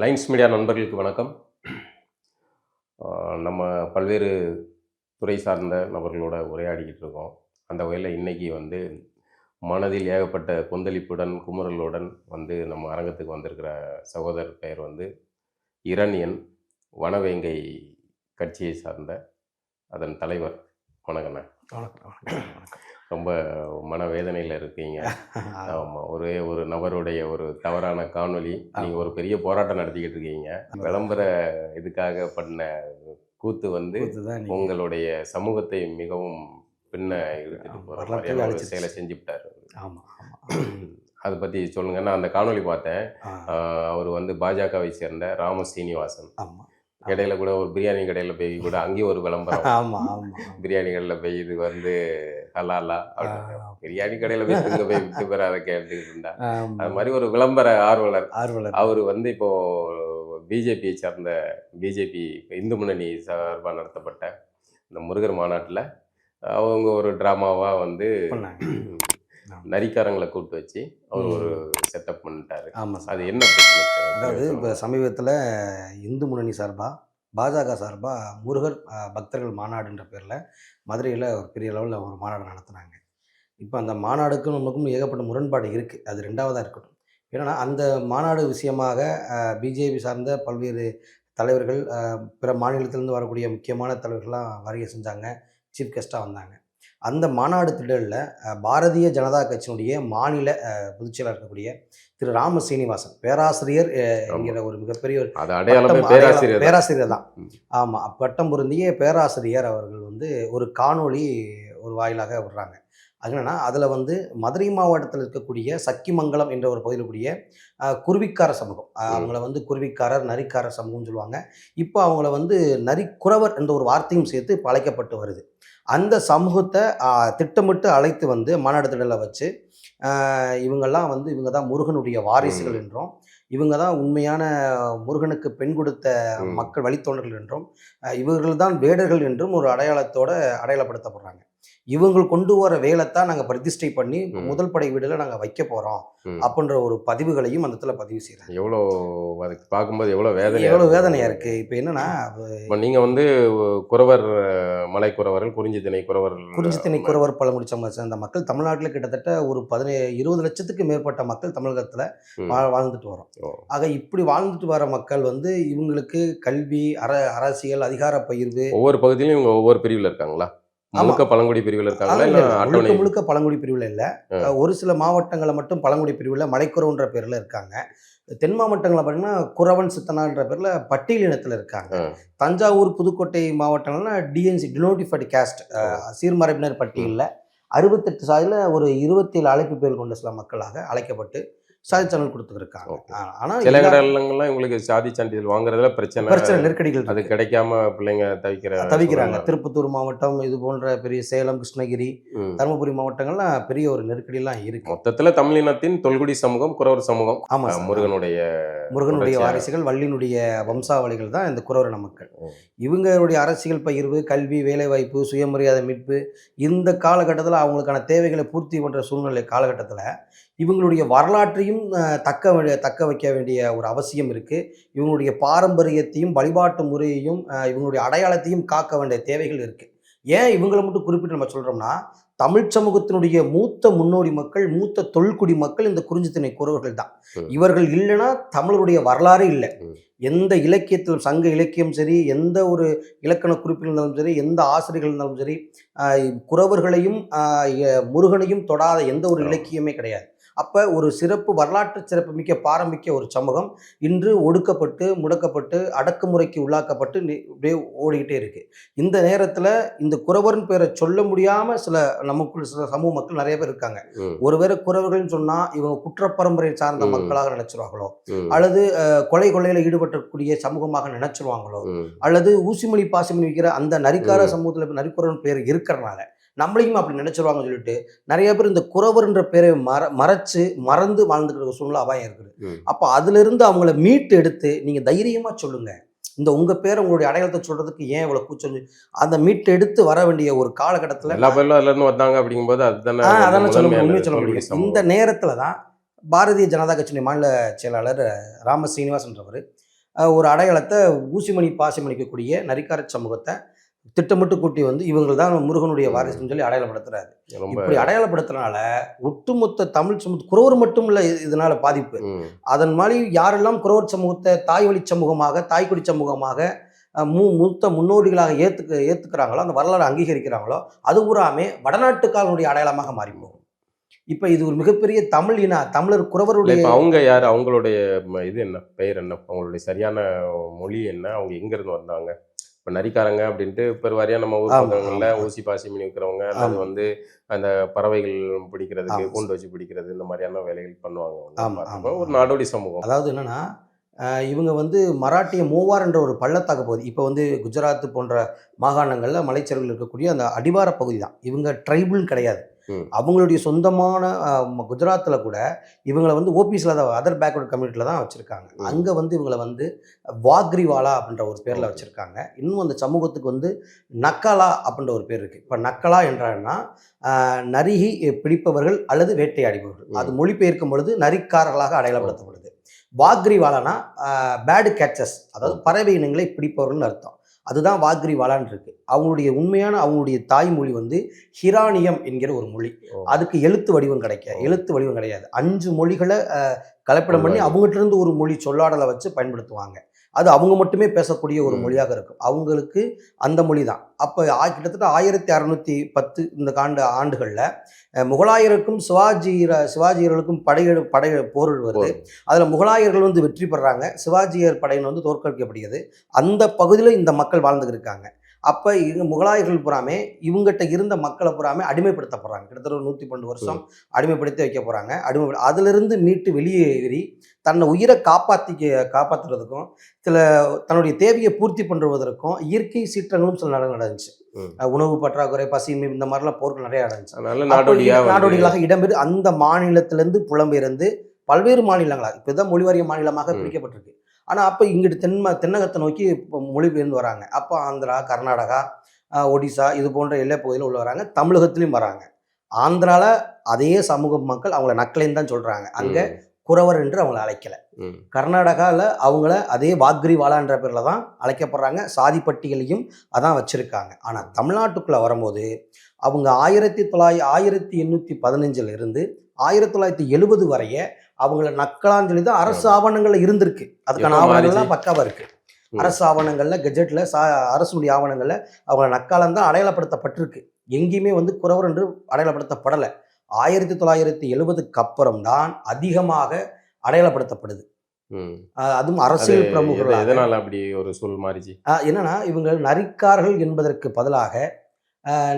Lines media நண்பர்களுக்கு வணக்கம். நம்ம பல்வேறு துறை சார்ந்த நபர்களோட உரையாடிக்கிட்டு இருக்கோம். அந்த வகையில் இன்றைக்கி மனதில் ஏகப்பட்ட கொந்தளிப்புடன் குமுறலுடன் நம்ம அரங்கத்துக்கு வந்திருக்கிற சகோதரர் பெயர் இரணியன், வனவேங்கை கட்சியை சார்ந்த அதன் தலைவர். வணக்கண்ணா. ரொம்ப மனவேதனையில் இருக்கீங்க. ஆமாம், ஒரே ஒரு நபருடைய ஒரு தவறான காணொளி, நீங்கள் ஒரு பெரிய போராட்டம் நடத்திக்கிட்டு இருக்கீங்க. விளம்பர இதுக்காக பண்ண கூத்து உங்களுடைய சமூகத்தை மிகவும் பின்ன இழுத்துட்டு போகிற ஒரு செயலை செஞ்சுவிட்டார். ஆமாம், அதை பற்றி சொல்லுங்கன்னா, அந்த காணொளி பார்த்தேன். அவர் பாஜகவை சேர்ந்த ராம சீனிவாசன். ஆமாம், இடையில கூட ஒரு பிரியாணி கடையில் போய் கூட அங்கேயும் ஒரு விளம்பரம். ஆமாம், பிரியாணி கடையில் போய் இது ஹலாலா பிரியாணி கடையில் போய் இங்கே போய் விட்டு பேர் அதை கேட்டுக்கிட்டு இருந்தா. அது மாதிரி ஒரு விளம்பர ஆர்வலர். அவர் இப்போ பிஜேபியை சார்ந்த பிஜேபி இந்து முன்னணி சார்பாக நடத்தப்பட்ட இந்த முருகர் மாநாட்டில் அவங்க ஒரு ட்ராமாவாக நரிக்காரங்களை கூப்பிட்டு வச்சு அவர் ஒரு செட்டப் பண்ணிட்டாரு. ஆமாம், அது என்ன பிரச்சனை? அதாவது இப்போ சமீபத்தில் இந்து முன்னணி சார்பாக பாஜக சார்பாக முருகர் பக்தர்கள் மாநாடுன்ற பேரில் மதுரையில் ஒரு பெரிய லெவலில் ஒரு மாநாடு நடத்துனாங்க. இப்போ அந்த மாநாடுக்கும் நமக்கும் ஏகப்பட்ட முரண்பாடு இருக்குது. அது ரெண்டாவதாக இருக்கட்டும். ஏன்னா அந்த மாநாடு விஷயமாக பிஜேபி சார்ந்த பல்வேறு தலைவர்கள், பிற மாநிலத்திலேருந்து வரக்கூடிய முக்கியமான தலைவர்கள்லாம் வருகை செஞ்சாங்க, சீஃப் கெஸ்ட்டாக வந்தாங்க. அந்த மாநாடு திடலில் பாரதிய ஜனதா கட்சியினுடைய மாநில பொதுச்செயலாளர் இருக்கக்கூடிய திரு ராம சீனிவாசன் பேராசிரியர் என்கிற ஒரு மிகப்பெரிய பேராசிரியர் தான். ஆமாம், பட்டம் பொருந்திய பேராசிரியர் அவர்கள் ஒரு காணொளி ஒரு வாயிலாக விடுறாங்க. அது என்னன்னா, அதில் மதுரை மாவட்டத்தில் இருக்கக்கூடிய சக்கிமங்கலம் என்ற ஒரு பகுதியில் கூடிய குருவிக்கார சமூகம், அவங்கள குருவிக்காரர் நரிக்காரர் சமூகம்னு சொல்லுவாங்க. இப்போ அவங்கள நரிக்குறவர் என்ற ஒரு வார்த்தையும் சேர்த்து இப்போ அழைக்கப்பட்டு வருது. அந்த சமூகத்தை திட்டமிட்டு அழைத்து மாநாடு திடலில் வச்சு இவங்கெல்லாம் இவங்க தான் முருகனுடைய வாரிசுகள் என்றும், இவங்க தான் உண்மையான முருகனுக்கு பெண் கொடுத்த மக்கள் வழித்தோன்றர்கள் என்றும், இவர்கள் தான் வேடர்கள் என்றும் ஒரு அடையாளத்தோடு அடையாளப்படுத்தப்படுறாங்க. இவங்க கொண்டு வர வேலைத்தான் நாங்கள் பிரதிஷ்டை பண்ணி முதல் படை வீடுல நாங்கள் வைக்க போகிறோம் அப்படின்ற ஒரு பதிவுகளையும் அந்த இடத்துல பதிவு செய்கிறாங்க. எவ்வளோ அதுக்கு பார்க்கும்போது எவ்வளோ வேதனையாக இருக்குது. இப்போ என்னன்னா, நீங்கள் குறவர், மலை குறவர்கள், குறிஞ்சித்திணை குறவர் பழங்குடி சமூகத்தை சேர்ந்த மக்கள் தமிழ்நாட்டில் கிட்டத்தட்ட ஒரு 20 லட்சத்துக்கு மேற்பட்ட மக்கள் தமிழகத்தில் வாழ்ந்துட்டு வரோம். ஆக இப்படி வாழ்ந்துட்டு வர மக்கள் இவங்களுக்கு கல்வி, அரசியல், அதிகார பகிர்வு, ஒவ்வொரு பகுதியிலும் இவங்க ஒவ்வொரு பிரிவில் இருக்காங்களா? முழுக்க பழங்குடி பிரிவில் இருக்காங்களா? முழுக்க பழங்குடி பிரிவில் இல்லை. ஒரு சில மாவட்டங்களை மட்டும் பழங்குடி பிரிவில் மலைக்குறவுன்ற பேரில் இருக்காங்க. தென் மாவட்டங்களில் பார்த்தீங்கன்னா குறவன் சித்தனான்ற பேரில் பட்டியலினத்தில் இருக்காங்க. தஞ்சாவூர், புதுக்கோட்டை மாவட்டங்கள்லாம் டிஎன்சி டினோட்டிஃபைடு கேஸ்ட் சீர்மரபினர் பட்டியலில் 68 சாதியில் ஒரு 27 அழைப்பு பேர் கொண்ட சில மக்களாக அழைக்கப்பட்டு சாதி சான்றிதழ் கொடுத்துருக்காங்க. ஆனால் சில இடங்கள்லாம் இவங்களுக்கு சாதி சான்றிதழ் வாங்குறதுல பிரச்சனை, நெருக்கடிகள், அது கிடைக்காம பிள்ளைங்க தவிக்கிறாங்க. திருப்பத்தூர் மாவட்டம், இது போன்ற பெரிய சேலம், கிருஷ்ணகிரி, தருமபுரி மாவட்டங்கள்லாம் பெரிய ஒரு நெருக்கடியெல்லாம் இருக்கு. மொத்தத்தில் தமிழினத்தின் தொல்குடி சமூகம் குறவர் சமூகம். ஆமாம், முருகனுடைய வாரிசுகள், வள்ளியினுடைய வம்சாவளிகள் தான் இந்த குறவரின மக்கள். இவங்களுடைய அரசியல் பகிர்வு, கல்வி, வேலைவாய்ப்பு, சுயமரியாதை மீட்பு, இந்த காலகட்டத்தில் அவங்களுக்கான தேவைகளை பூர்த்தி பண்ணுற சூழ்நிலை காலகட்டத்தில் இவங்களுடைய வரலாற்றையும் தக்க வைக்க வேண்டிய ஒரு அவசியம் இருக்குது. இவங்களுடைய பாரம்பரியத்தையும் வழிபாட்டு முறையையும் இவங்களுடைய அடையாளத்தையும் காக்க வேண்டிய தேவைகள் இருக்குது. ஏன் இவங்களை மட்டும் குறிப்பிட்டு நம்ம சொல்கிறோம்னா, தமிழ் சமூகத்தினுடைய மூத்த முன்னோடி மக்கள், மூத்த தொல்குடி மக்கள் இந்த குறிஞ்சித்திணை குறவர்கள் தான். இவர்கள் இல்லைன்னா தமிழருடைய வரலாறே இல்லை. எந்த இலக்கியத்திலும், சங்க இலக்கியம் சரி, எந்த ஒரு இலக்கண குறிப்பில் இருந்தாலும் சரி, எந்த ஆசிரியர்கள் இருந்தாலும் சரி, குறவர்களையும் முருகனையும் தொடாத எந்த ஒரு இலக்கியமே கிடையாது. அப்போ ஒரு சிறப்பு, வரலாற்று சிறப்பு மிக்க பாரமிக்க ஒரு சமூகம் இன்று ஒடுக்கப்பட்டு, முடக்கப்பட்டு, அடக்குமுறைக்கு உள்ளாக்கப்பட்டு இப்படியே ஓடிக்கிட்டே இருக்குது. இந்த நேரத்தில் இந்த குறவர்னு பேரை சொல்ல முடியாமல் நமக்குள்ள சில சமூக மக்கள் நிறைய பேர் இருக்காங்க. ஒருவேளை குறவர்கள்னு சொன்னால் இவங்க குற்றப்பரம்பரை சார்ந்த மக்களாக நினைச்சிருவாங்களோ, அல்லது கொள்ளையில் ஈடுபட்டக்கூடிய சமூகமாக நினைச்சிருவாங்களோ, அல்லது ஊசிமணி பாசிமணி வைக்கிற அந்த நரிக்கார சமூகத்தில் நரிக்குறவன் பேர் இருக்கிறனால நம்மளையும் அப்படி நினைச்சிருவாங்கன்னு சொல்லிட்டு நிறைய பேர் இந்த குறவர்ன்ற பேரை மறந்து வாழ்ந்துக்கிற சூழ்நிலை அபாயம் இருக்குது. அப்போ அதிலிருந்து அவங்கள மீட்டு எடுத்து நீங்கள் தைரியமாக சொல்லுங்க, இந்த உங்க பேரை, உங்களுடைய அடையாளத்தை சொல்றதுக்கு ஏன் இவ்வளவு கூச்சம், அந்த மீட்டு எடுத்து வர வேண்டிய ஒரு காலகட்டத்தில் எல்லா பேரும் அதுல இருந்து வந்தாங்க அப்படிங்கும்போது அதெல்லாம் சொல்ல முடியும். இந்த நேரத்தில் தான் பாரதிய ஜனதா கட்சியினுடைய மாநில செயலாளர் ராம சீனிவாசன்றவர் ஒரு அடையாளத்தை ஊசிமணி பாசிமணிக்கக்கூடிய நரிக்கார சமூகத்தை திட்டமிட்டு கூட்டி வந்து இவங்க தான் முருகனுடைய வாரிசுன்னு சொல்லி அடையாளப்படுத்துறாரு. ரொம்ப இப்படி அடையாளப்படுத்துறதுனால ஒட்டுமொத்த தமிழ் சமூக குறவர் மட்டும் இல்லை இதனால பாதிப்பு. அதன் மாதிரி யாரெல்லாம் குறவர் சமூகத்தை தாய் வழி சமூகமாக தாய்க்குடி சமூகமாக மூத்த முன்னோடிகளாக ஏற்றுக்கிறாங்களோ அந்த வரலாறு அங்கீகரிக்கிறாங்களோ அது பூராமே வடநாட்டுக்காரனுடைய அடையாளமாக மாறி போகும். இப்போ இது ஒரு மிகப்பெரிய தமிழர் குறவருடைய இப்போ அவங்க யார், அவங்களுடைய இது என்ன, பெயர் என்ன, அவங்களுடைய சரியான மொழி என்ன, அவங்க எங்கேருந்து வந்தாங்க? இப்போ நரிக்காரங்க அப்படின்ட்டு பெருவாரியாக நம்ம ஊர் பக்கங்களில் ஊசி பாசி மீன் விற்கிறவங்க அல்லது வந்து அந்த பறவைகள் பிடிக்கிறதுக்கு கூண்டு வச்சு பிடிக்கிறது இந்த மாதிரியான வேலைகள் பண்ணுவாங்க. ஒரு நாடோடி சமூகம். அதாவது என்னன்னா இவங்க வந்து மராட்டிய மூவார் என்ற ஒரு பள்ளத்தாக்கு பகுதி, இப்போ வந்து குஜராத் போன்ற மாகாணங்களில் மலைச்சரிவுகள் இருக்கக்கூடிய அந்த அடிவார பகுதி தான். இவங்க ட்ரைபிள் கிடையாது. அவங்களுடைய சொந்தமான குஜராத்தில் கூட இவங்களை வந்து ஓபிஎஸ்ல தான் அதர் பேக்வர்ட் கம்யூனிட்டியில் தான் வச்சுருக்காங்க. அங்கே வந்து இவங்களை வந்து வாக்ரிவாலா அப்படின்ற ஒரு பேரில் வச்சுருக்காங்க. இன்னும் அந்த சமூகத்துக்கு வந்து நக்கலா அப்படின்ற ஒரு பேர் இருக்குது. இப்போ நக்கலா என்றான்னா நரிகி பிடிப்பவர்கள் அல்லது வேட்டையாடிபவர்கள். அது மொழிபெயர்க்கும் பொழுது நரிக்காரர்களாக அடையாளப்படுத்தப்படுது. வாக்ரிவாலானா பேடு கேச்சஸ், அதாவது பறவை இனங்களை பிடிப்பவர்கள்னு அர்த்தம். அதுதான் வாக்ரிவாலான் இருக்கு. அவங்களுடைய தாய்மொழி வந்து ஹிரானியம் என்கிற ஒரு மொழி. அதுக்கு எழுத்து வடிவம் கிடையாது. 5 மொழிகளை கலப்படம் பண்ணி அவங்ககிட்ட இருந்து ஒரு மொழி சொல்லாடலை வச்சு பயன்படுத்துவாங்க. அது அவங்க மட்டுமே பேசக்கூடிய ஒரு மொழியாக இருக்கும். அவங்களுக்கு அந்த மொழி தான். அப்போ கிட்டத்தட்ட 1610 இந்த ஆண்டுகளில் முகலாயருக்கும் சிவாஜியர்களுக்கும் படை போர் வருது. அதில் முகலாயர்கள் வந்து வெற்றி பெறாங்க, சிவாஜியர் படையினர் வந்து தோற்கடிக்கப்படுகிறது. அந்த பகுதியில் இந்த மக்கள் வாழ்ந்துட்டு இருக்காங்க. அப்போ முகலாயர்கள் பூராமே இவங்ககிட்ட இருந்த மக்களை பூராமே அடிமைப்படுத்தப்படுறாங்க. கிட்டத்தட்ட ஒரு 112 வருஷம் அடிமைப்படுத்தி வைக்க போகிறாங்க. அதிலிருந்து மீட்டு வெளியேறி தன்னை உயிரை காப்பாற்றுறதுக்கும் தன்னுடைய தேவையை பூர்த்தி பண்ணுவதற்கும் இயற்கை சீற்றங்களும் சில நடந்துச்சு. உணவு பற்றாக்குறை, பசிமை, இந்த மாதிரிலாம் போர்கள் நிறைய நடந்துச்சு. நாடோடிகளாக இடம்பெற்று அந்த மாநிலத்திலேருந்து புலம்பெயர்ந்து பல்வேறு மாநிலங்களாக இப்போ தான் மொழிவாரிய மாநிலமாக பிரிக்கப்பட்டிருக்கு. ஆனால் அப்போ இங்கிட்டு தென்னகத்தை நோக்கி மொழிபெயர்ந்து வராங்க. அப்போ ஆந்திரா, கர்நாடகா, ஒடிசா இது போன்ற எல்லை பகுதியில் உள்ள வராங்க. தமிழகத்திலையும் வராங்க. ஆந்திராவில் அதே சமூக மக்கள் அவங்கள நக்கலைன்னு தான் சொல்கிறாங்க. அங்கே குறவர் என்று அவங்கள அழைக்கலை. கர்நாடகாவில் அவங்கள அதே வாக்ரிவாலான்ற பேரில் தான் அழைக்கப்படுறாங்க. சாதி பட்டியலையும் அதான் வச்சுருக்காங்க. ஆனால் தமிழ்நாட்டுக்குள்ளே வரும்போது அவங்க 1815 இருந்து 1970 வரைய அவங்கள நக்கலான்னு சொல்லி தான் அரசு ஆவணங்கள்ல இருந்திருக்கு. அதுக்கான ஆவணங்கள்லாம் பக்காவா இருக்கு. அரசு ஆவணங்கள்ல, கெஜெட்ல, அரசுடைய ஆவணங்கள்ல அவங்கள நக்காலம் தான் அடையாளப்படுத்தப்பட்டிருக்கு. எங்கேயுமே வந்து குறவர் என்று அடையாளப்படுத்தப்படலை. 1970க்கு அப்புறம் தான் அதிகமாக அடையாளப்படுத்தப்படுது. அதுவும் அரசியல் பிரமுகர்கள். எதனால அப்படி ஒரு சொல் மாறிச்சு? என்னன்னா இவங்க நரிக்கார்கள் என்பதற்கு பதிலாக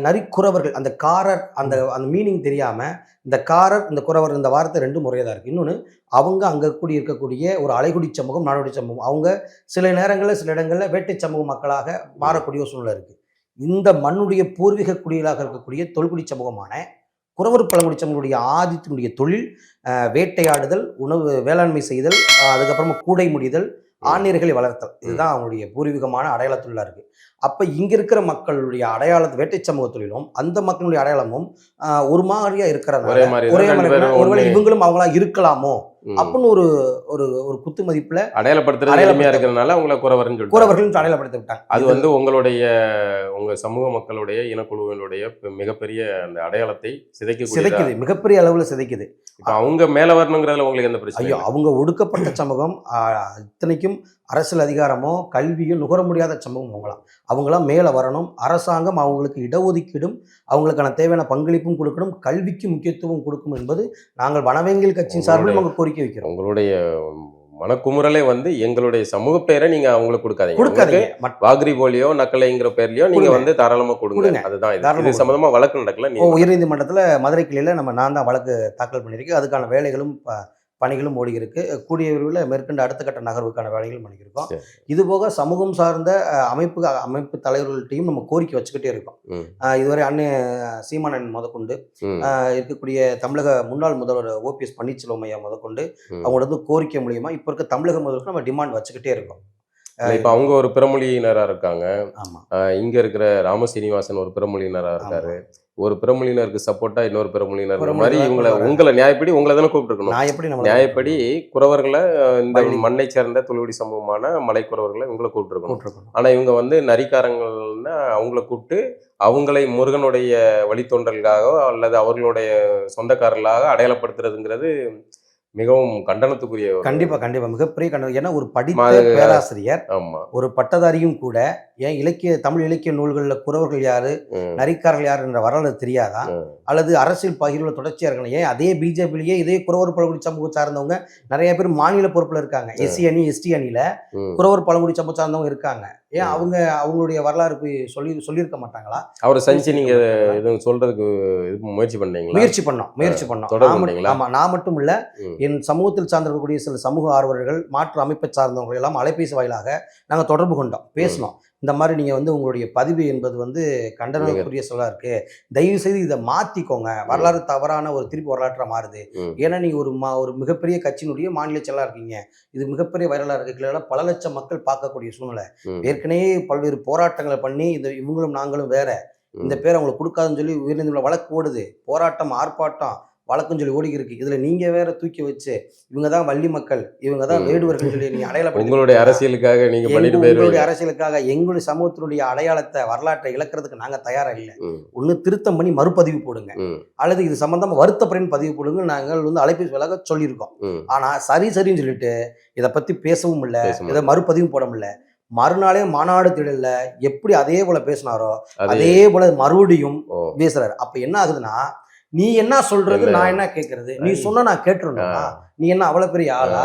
நரிக்குறவர்கள், அந்த காரர், அந்த மீனிங் தெரியாமல் இந்த காரர் இந்த குறவர் இந்த வார்த்தை 2 முறையாக தான் இருக்குது. இன்னொன்று அவங்க அங்கே கூடி இருக்கக்கூடிய ஒரு அலைகுடி சமூகம், நாடோடி சமூகம். அவங்க சில நேரங்களில் சில இடங்களில் வேட்டை சமூக மக்களாக மாறக்கூடிய சூழ்நிலை இருக்குது. இந்த மண்ணுடைய பூர்வீக குடிகளாக இருக்கக்கூடிய தொல்குடி சமூகமான குறவர் பழங்குடி சமூகங்களுடைய ஆதித்தினுடைய தொழில் வேட்டையாடுதல், உணவு வேளாண்மை செய்தல், அதுக்கப்புறமா கூடை முடிதல், ஆணியர்களை வளர்த்தல். இதுதான் அவங்களுடைய பூர்வீகமான அடையாள தொழிலாக இருக்குது. அப்போ இங்கே இருக்கிற மக்களுடைய அடையாளத்தை வேட்டை சமூக தொழிலும் அந்த மக்களுடைய அடையாளமும் ஒரு மாதிரியா இருக்கிறதுனால ஒரே மாதிரி ஒருவேளை இவங்களும் அவங்களா இருக்கலாமோ அப்படின்னு ஒரு ஒரு ஒரு குத்து மதிப்புல அடையாளப்படுத்துறதுனால அவங்கள குறவர்கள் அடையாளப்படுத்தி விட்டாங்க. அது வந்து உங்க சமூக மக்களுடைய இனக்குழுவினுடைய மிகப்பெரிய அந்த அடையாளத்தை சிதைக்குது, மிகப்பெரிய அளவுல சிதைக்குது. அவங்க மேல வரணுங்கிறதுல உங்களுக்கு எந்த பிரச்சனை? ஐயோ, அவங்க ஒடுக்கப்பட்ட சமூகம். இத்தனைக்கும் அரசியல் அதிகாரமோ கல்வியோ நுகர முடியாத சமூகம். அவங்களாம் மேலே வரணும். அரசாங்கம் அவங்களுக்கு இடஒதுக்கீடும் அவங்களுக்கான தேவையான பங்களிப்பும் கொடுக்கணும், கல்விக்கு முக்கியத்துவம் கொடுக்கும் என்பது நாங்கள் வனவேங்கியல் கட்சியின் சார்பில் நாங்கள் கோரிக்கை வைக்கிறோம். உங்களுடைய மனக்குமுறலே வந்து எங்களுடைய சமூக பேரை நீங்க அவங்களுக்கு கொடுக்காதீங்க. வாக்ரி போலியோ நக்கலைங்கிற பேர்லயோ நீங்க வந்து தாராளமா கொடுங்க. அதுதான் இது சம்பந்தமா வழக்கு நடக்கல. உயர்நீதிமன்றத்தில் மதுரை கிளையில நான் தான் வழக்கு தாக்கல் பண்ணியிருக்கேன். அதுக்கான வேலைகளும் பணிகளும் ஓடி இருக்கு. கூடிய விரைவில் மேற்கொண்டு அடுத்த கட்ட நகர்வுக்கான வேலைகளும் பண்ணியிருக்கோம். இதுபோக சமூகம் சார்ந்த அமைப்பு தலைவர்கள்ட்டையும் நம்ம கோரிக்கை வச்சுக்கிட்டே இருக்கோம். இதுவரை சீமானன் முதற்கொண்டு இருக்கக்கூடிய தமிழக முன்னாள் முதல்வர் ஓபிஎஸ் பன்னீர்செல்வம் ஐயா முதற்கொண்டு அவங்களோட கோரிக்கை மூலியமா இப்போ இருக்க தமிழக முதல்வருக்கு நம்ம டிமாண்ட் வச்சுக்கிட்டே இருக்கோம். இப்போ அவங்க ஒரு பிறமொழியினராக இருக்காங்க. ஆமாம் இங்கே இருக்கிற ராமசீனிவாசன் ஒரு பிறமொழியினராக இருக்காரு. ஒரு பிறமொழியினருக்கு சப்போர்ட்டா இன்னொரு பிறமொழியினர் மாதிரி உங்களை நியாயப்படி உங்களை தானே கூப்பிட்டுருக்கணும். நான் எப்படி நம்ம நியாயப்படி குறவர்களை இந்த வள்ளி. மண்ணை சேர்ந்த தொழுகுடி சமூகமான மலைக்குறவர்களை இவங்களை கூப்பிட்டுருக்கணும். கூப்பிட்டுருக்கணும். ஆனா இவங்க வந்து நரிக்காரங்கள்னா அவங்கள கூப்பிட்டு அவங்களை முருகனுடைய வழித்தோன்றல்காக அல்லது அவர்களுடைய சொந்தக்காரர்களாக அடையாளப்படுத்துறதுங்கிறது மிகவும் கண்டனத்துக்குரிய கண்டிப்பா மிகப்பெரிய கண்டனம். ஏன்னா ஒரு படித்த அது- பேராசிரியர், ஆமா. ஒரு பட்டதாரியும் கூட ஏன் தமிழ் இலக்கிய நூல்களில் குறவர்கள் யாரு, ம். நரிக்காரர்கள் யாரு என்ற வரலாறு தெரியாதா? அல்லது அரசியல் பகிர்வுல தொடர்ச்சியா இருக்கலாம். ஏன் அதே பிஜேபியிலேயே இதே குறவர் பழங்குடி சமூகம் சார்ந்தவங்க நிறைய பேர் மாநில பொறுப்புல இருக்காங்க. எஸ்சி அணி, எஸ்டி அணியில ம். குறவர் பழங்குடி சமூகம் சார்ந்தவங்க இருக்காங்க. ஏன் அவங்களுடைய வரலாறு போய் சொல்லியிருக்க மாட்டாங்களா? அவரை சந்திச்சு நீங்க எதுவும் சொல்றதுக்கு முயற்சி பண்ணீங்களா? முயற்சி பண்ணோம். தொடர்பு பண்ணீங்களா? ஆமா, நான் மட்டும் இல்ல, ம். என் சமூகத்தில் சார்ந்திருக்கக்கூடிய சில சமூக ஆர்வலர்கள், மாற்று அமைப்பை சார்ந்தவர்கள் எல்லாம் அலைபேசி வாயிலாக நாங்கள் தொடர்பு கொண்டோம், பேசணும். இந்த மாதிரி நீங்கள் வந்து உங்களுடைய பதிவு என்பது வந்து கண்டனக்குரிய சொல்லா இருக்கு, தயவு செய்து இதை மாற்றிக்கோங்க, வரலாறு தவறான ஒரு திருப்பி வரலாற்றாக மாறுது. ஏன்னா நீங்கள் ஒரு மிகப்பெரிய கட்சியினுடைய மாநில செயலாக இருக்கீங்க, இது மிகப்பெரிய வைரலாக இருக்கு, பல லட்சம் மக்கள் பார்க்கக்கூடிய சூழ்நிலை, ஏற்கனவே பல்வேறு போராட்டங்களை பண்ணி இவங்களும் நாங்களும் வேற, இந்த பேர் அவங்களுக்கு கொடுக்காதுன்னு சொல்லி உயர்நீதிமன்ற வழக்கு ஓடுது, போராட்டம் ஆர்ப்பாட்டம் வழக்குன்னு சொல்லி ஓடி இருக்கு. இதுல நீங்க வேற தூக்கி வச்சு இவங்க தான் வள்ளி மக்கள், இவங்க தான் வேடுவர்கள் சொல்லி நீங்க அடையாளப்படுத்தி உங்களுடைய அரசியலுக்காக நீங்க பண்ணிட்டு உங்களுடைய அரசியலுக்காக எங்களுடைய சமூகத்தினுடைய அடையாளத்தை, வரலாற்றை இழக்கிறதுக்கு நாங்க தயாரா இல்லை. ஒண்ணு திருத்தம் பண்ணி மறுபதிவு போடுங்க, அல்லது இது சம்பந்தமா வருத்தப்படின்னு பதிவு போடுங்க. நாங்கள் வந்து அழைப்பு விலக சொல்லியிருக்கோம். ஆனா சரின்னு சொல்லிட்டு இதை பத்தி பேசவும் இல்லை, இதை மறுபதிவும் போட முடியல. மறுநாளே மாநாடு திடல்ல எப்படி அதே போல பேசினாரோ அதே போல மறுபடியும் பேசுறாரு. அப்ப என்ன ஆகுதுன்னா, நீ என்ன சொல்றது, நான் என்ன கேட்கறது, நீ சொன்னா நான் கேட்டுருந்தா, நீ என்ன அவ்வளவு பெரிய ஆளா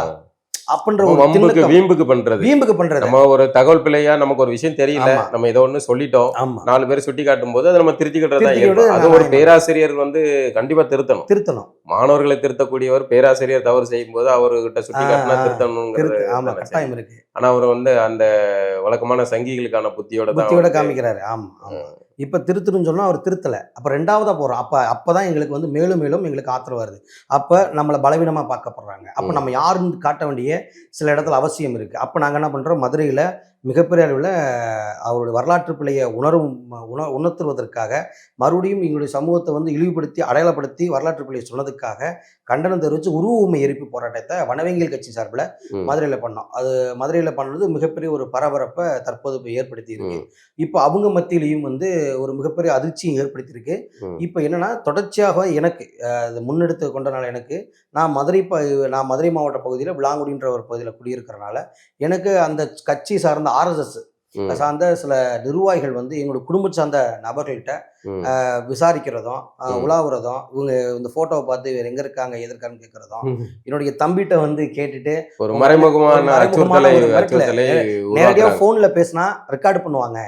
அப்படின்ற ஒரு வீம்புக்கு பண்றது. நம்ம ஒரு தகவல் பிள்ளையா நமக்கு ஒரு விஷயம் தெரியல, நம்ம இதை ஒண்ணு சொல்லிட்டோம், 4 பேர் சுட்டி காட்டும் போது அதை நம்ம திருத்திக்கிட்டது. அது ஒரு பேராசிரியர் வந்து கண்டிப்பா திருத்தணும். மாணவர்களை திருத்தக்கூடியவர் பேராசிரியர் தவறு செய்யும் போது அவர்கிட்ட சுட்டி காட்டினா திருத்தணும். ஆனா அவர் வந்து அந்த வழக்கமான சங்கிகளுக்கான புத்தியோட காமிக்கிறாரு. ஆமா, இப்போ திருத்தணும்னு சொன்னால் அவர் திருத்தலை. அப்போ ரெண்டாவதாக போகிறோம். அப்போ தான் எங்களுக்கு வந்து மேலும் எங்களுக்கு ஆத்திரம் வருது. அப்போ நம்மளை பலவீனமாக பார்க்கப்படுறாங்க. அப்போ நம்ம யாருன்னு காட்ட வேண்டிய சில இடத்துல அவசியம் இருக்குது. அப்போ நாங்கள் என்ன பண்ணுறோம், மதுரையில் மிகப்பெரிய அளவில் அவருடைய வரலாற்று பிள்ளையை உணர்த்துவதற்காக மறுபடியும் எங்களுடைய சமூகத்தை வந்து இழிவுபடுத்தி அடையாளப்படுத்தி வரலாற்று பிள்ளையை சொன்னதுக்காக கண்டனம் தெரிவித்து உருவமை எரிப்பு போராட்டத்தை வனவியல் கட்சி சார்பில் மதுரையில் பண்ணோம். அது மதுரையில் பண்ணது மிகப்பெரிய ஒரு பரபரப்பை தற்போது இப்போ ஏற்படுத்தி இருக்கு. இப்போ அவங்க மத்தியிலையும் வந்து ஒரு மிகப்பெரிய அதிர்ச்சியும் ஏற்படுத்தியிருக்கு. இப்போ என்னன்னா, தொடர்ச்சியாக எனக்கு முன்னெடுத்து கொண்டனால எனக்கு நான் மதுரை மாவட்ட பகுதியில் விளாங்குடின்ற ஒரு பகுதியில் குடியிருக்கிறனால எனக்கு அந்த கட்சி சார்ந்த RSS சார்ந்த சில நிர்வாகிகள் வந்து எங்களோட குடும்ப சார்ந்த நபர்கள்ட்ட விசாரிக்கிறதும் உலாவுறதும், இவங்க இந்த போட்டோவை பார்த்து வேற எங்க இருக்காங்க எதிர்க்கான்னு கேட்கறதும், என்னுடைய தம்பிட்ட வந்து கேட்டுட்டு ஒரு மறைமுகமான நேரடியாக போன்ல பேசினா ரெக்கார்டு பண்ணுவாங்க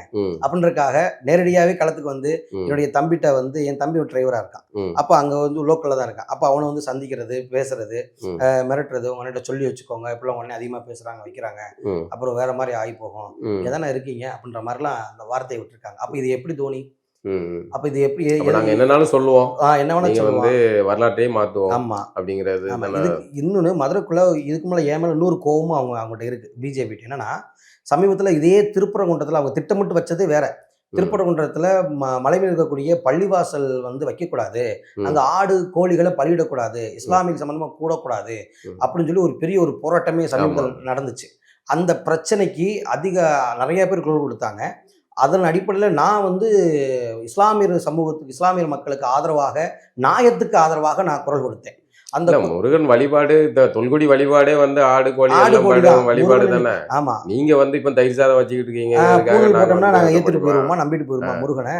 அப்படின்றதுக்காக நேரடியாவே களத்துக்கு வந்து என்னுடைய தம்பிட்ட வந்து, என் தம்பி ஒரு டிரைவரா இருக்கான், அப்ப அங்க வந்து லோக்கல்ல தான் இருக்கான், அப்ப அவனை வந்து சந்திக்கிறது, பேசுறது, மிரட்டுறது, உங்கள்கிட்ட சொல்லி வச்சுக்கோங்க, இப்பெல்லாம் உடனே அதிகமா பேசுறாங்க வைக்கிறாங்க, அப்புறம் வேற மாதிரி ஆகி போகும், எதானே இருக்கீங்க அப்படின்ற மாதிரிலாம் அந்த வார்த்தையை விட்டுருக்காங்க. அப்ப இது எப்படி தோனி? அப்ப இது எப்படி நாங்க என்னன்னாலும் சொல்லுவோம், என்ன வேணா வந்து வரலாற்றையே மாத்துவோம். ஆமா, அப்படிங்கிறது. இன்னொன்னு மதுரைக்குள்ள இதுக்கு மேல ஏன் மேல 100 கோவமும் அவங்ககிட்ட இருக்கு பிஜேபி. என்னன்னா, சமீபத்துல இதே திருப்பரங்குன்றத்துல அவங்க திட்டமிட்டு வச்சதே வேற. திருப்பரங்குன்றத்துல மலைமையில் இருக்கக்கூடிய பள்ளிவாசல் வந்து வைக்கக்கூடாது, அங்க ஆடு கோழிகளை பலியிடக்கூடாது, இஸ்லாமிக் சம்பந்தமா கூடக்கூடாது அப்படின்னு சொல்லி ஒரு பெரிய ஒரு போராட்டமே சமீபத்தில் நடந்துச்சு. அந்த பிரச்சனைக்கு நிறைய பேர் குரல் கொடுத்தாங்க. அதன் அடிப்படையில் நான் வந்து இஸ்லாமியர் மக்களுக்கு ஆதரவாக, நியாயத்துக்கு ஆதரவாக நான் குரல் கொடுத்தேன். அந்த முருகன் வழிபாடு, இந்த தொல்குடி வழிபாடே வந்து ஆடு கோழி வழிபாடு தானே. ஆமா, நீங்க வந்து இப்ப தயிர் சாதம் வச்சுக்கிட்டு இருக்கீங்க, நாங்க ஏத்துட்டு போயிருவோமா, நம்பிட்டு போயிருவோமா முருகனை?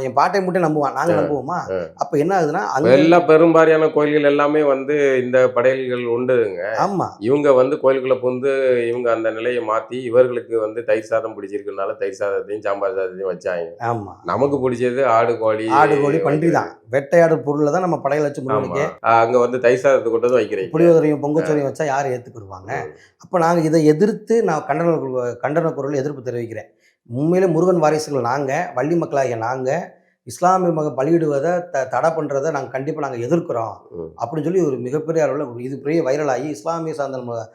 என் பாட்டை மட்டும் நம்புவான், நாங்க நம்புவோமா? அப்ப என்ன ஆகுதுன்னா, எல்லா பெரும்பாரியான கோயில்கள் எல்லாமே வந்து இந்த படையல்கள் உண்டுங்க. ஆமா, இவங்க வந்து கோயிலுக்குள்ள புந்து இவங்க அந்த நிலையை மாத்தி இவர்களுக்கு வந்து தயிர் சாதம் பிடிச்சிருக்கனால தயிர் சாதத்தையும் சாம்பார் சாதத்தையும் வச்சாங்க. ஆமா, நமக்கு பிடிச்சது ஆடு கோழி பன்றி தான், வேட்டையாடு பொருள்ல தான் நம்ம படையல் வச்சு முருகனுக்கு. அங்க வந்து தயிர் சாதத்தை கொண்டு வந்து வைக்கிறீங்க, புளியோதரையும் பொங்கச்சோரையும் வச்சா யாரும் ஏத்துக்குருவாங்க? அப்ப நாங்க இதை எதிர்த்து நான் கண்டன குரல் எதிர்ப்பு தெரிவிக்கிறேன். உண்மையிலே முருகன் வாரிசுகள் நாங்கள், வள்ளி மக்களாகிய நாங்கள், இஸ்லாமிய பலியிடுவதை தடை பண்ணுறதை நாங்கள் எதிர்க்கிறோம் ம். அப்படின்னு சொல்லி ஒரு மிகப்பெரிய அளவில் இது பெரிய வைரலாகி இஸ்லாமிய சார்ந்த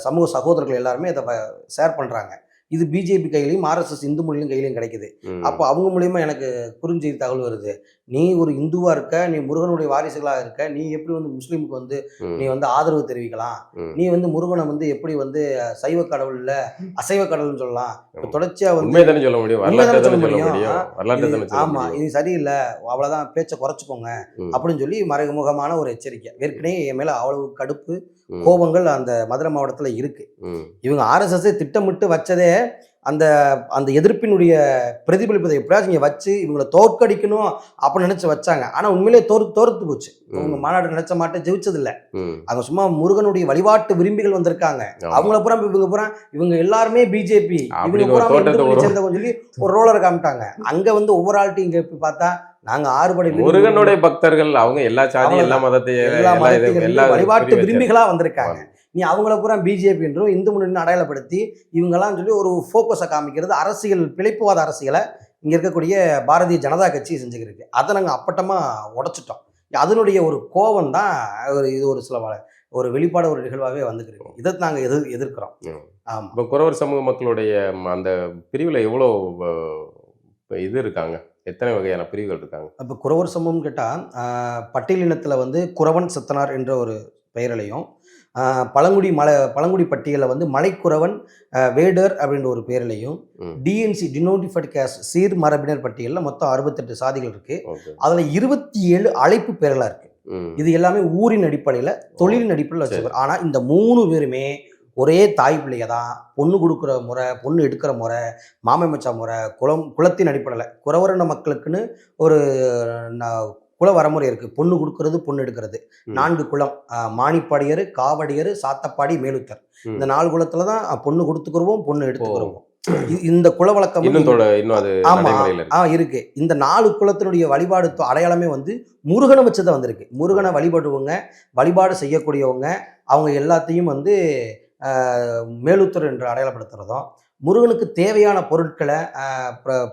சமூக சகோதரர்கள் எல்லாருமே இதை ஷேர் பண்ணுறாங்க. இது பிஜேபி கையிலையும் ஆர்எஸ்எஸ் இந்து மொழியும் கையிலையும் கிடைக்குது. அப்போ அவங்க மூலியமா எனக்கு குறுஞ்செய்தி தகவல் வருது. நீ ஒரு இந்துவா இருக்க, நீ முருகனுடைய வாரிசுகளாக இருக்க, நீ எப்படி வந்து முஸ்லீமுக்கு வந்து நீ வந்து ஆதரவு தெரிவிக்கலாம், நீ வந்து முருகனை வந்து எப்படி வந்து சைவ கடவுள் இல்ல அசைவ கடவுள்னு சொல்லலாம். இப்போ தொடர்ச்சியா வந்து உண்மைதானே சொல்ல முடியும், வரலாற்றை சொல்ல முடியும், வரலாற்றை இது- தானே சொல்ல ஆமா முடியும். இது சரியில்லை, அவ்வளவுதான், பேச்சை குறைச்சிக்கோங்க ம். அப்படின்னு சொல்லி மறைமுகமான ஒரு எச்சரிக்கை. ஏற்கனவே என் மேல அவ்வளவு கடுப்பு ம். கோபங்கள் அந்த மதுரை மாவட்டத்துல இருக்கு. ம். இவங்க ஆர்எஸ்எஸ் திட்டமிட்டு வச்சதே அந்த அந்த எதிர்ப்பினுடைய பிரதிபலிப்பதை எப்படியாச்சும் இங்கே வச்சு இவங்களை தோற்கடிக்கணும் அப்படின்னு நினைச்சு வச்சாங்க. ஆனா உண்மையிலேயே தோர்த்து போச்சு. இவங்க மாநாடு நினைச்ச மாட்டே ஜெயிச்சதில்லை. ம். அவங்க சும்மா முருகனுடைய வழிபாட்டு விரும்பிகள் வந்திருக்காங்க. ஆமா. அவங்கள பூரா இவங்க எல்லாருமே பிஜேபி, அப்படி இவங்க ஒரு பூரா தோட்டத்தை ஒரு சேர்ந்தவங்க சொல்லி ஒரு ரோலர் காமிட்டாங்க. அங்க வந்து ஒவ்வொரு ஆள்கிட்டையும் இங்க போய் பார்த்தா நாங்க 6 படை முருகனுடைய பக்தர்கள் அவங்க எல்லா சாதி எல்லா மதத்தை எல்லா மதத்தையும் எல்லா வழிபாட்டு பிரிவை விரும்பிகளா வந்திருக்காங்க. நீ அவங்கள பூரா பிஜேபி என்றும் இந்து முன்னணி அடையாளப்படுத்தி இவங்கெல்லாம் சொல்லி ஒரு ஃபோக்கஸை காமிக்கிறது அரசியல் பிழைப்புவாத அரசியலை இங்கே இருக்கக்கூடிய பாரதிய ஜனதா கட்சி செஞ்சுக்கிருக்கு. அதை நாங்கள் அப்பட்டமாக உடைச்சிட்டோம். அதனுடைய ஒரு கோபம் தான் இது ஒரு சில ஒரு வெளிப்பாடு ஒரு நிகழ்வாகவே வந்துருக்கு. இதை நாங்கள் எதிர்க்கிறோம். ஆமாம். இப்போ குறவர் சமூக மக்களுடைய அந்த பிரிவில் எவ்வளோ இது இருக்காங்க, எத்தனை வகையான பிரிவுகள் இருக்காங்க? இப்போ குறவர் சமூகம்னு கேட்டால் பட்டியலினத்தில் வந்து குறவன் சித்தனார் என்ற ஒரு பெயரிலையும், பழங்குடி பட்டியலில் வந்து மலைக்குறவன் வேடர் அப்படின்ற ஒரு பேரிலையும், டிஎன்சி டினோட்டிஃபைட் கேஸ்ட் சீர் மரபினர் பட்டியலில் மொத்தம் 68 சாதிகள் இருக்கு. அதில் 27 அழைப்பு பேர்களாக இருக்கு. இது எல்லாமே ஊரின் அடிப்படையில் தொழிலின் அடிப்படையில் வச்சுருக்கோம். ஆனால் இந்த 3 பேருமே ஒரே தாய் பிள்ளைய தான். பொண்ணு கொடுக்குற முறை, பொண்ணு எடுக்கிற முறை, மாமை மச்சா முறை, குலத்தின் அடிப்படையில் குறவரின மக்களுக்குன்னு ஒரு குல வரமுறை இருக்குது. பொண்ணு கொடுக்கறது, பொண்ணு எடுக்கிறது. 4 குலம்: மாணிப்பாடியர், காவடியர், சாத்தப்பாடி, மேலுத்தர். இந்த 4 குலத்துல தான் பொண்ணு கொடுத்துக்கிறோம், பொண்ணு எடுத்துக்கிறோம். இந்த குல வழக்கம் இருக்கு. இந்த 4 குலத்தினுடைய வழிபாடு அடையாளமே வந்து முருகனை வச்சுதான் வந்திருக்கு. முருகனை வழிபடுவங்க, வழிபாடு செய்யக்கூடியவங்க, அவங்க எல்லாத்தையும் வந்து மேலுத்தர் என்று அடையாளப்படுத்துறதும், முருகனுக்கு தேவையான பொருட்களை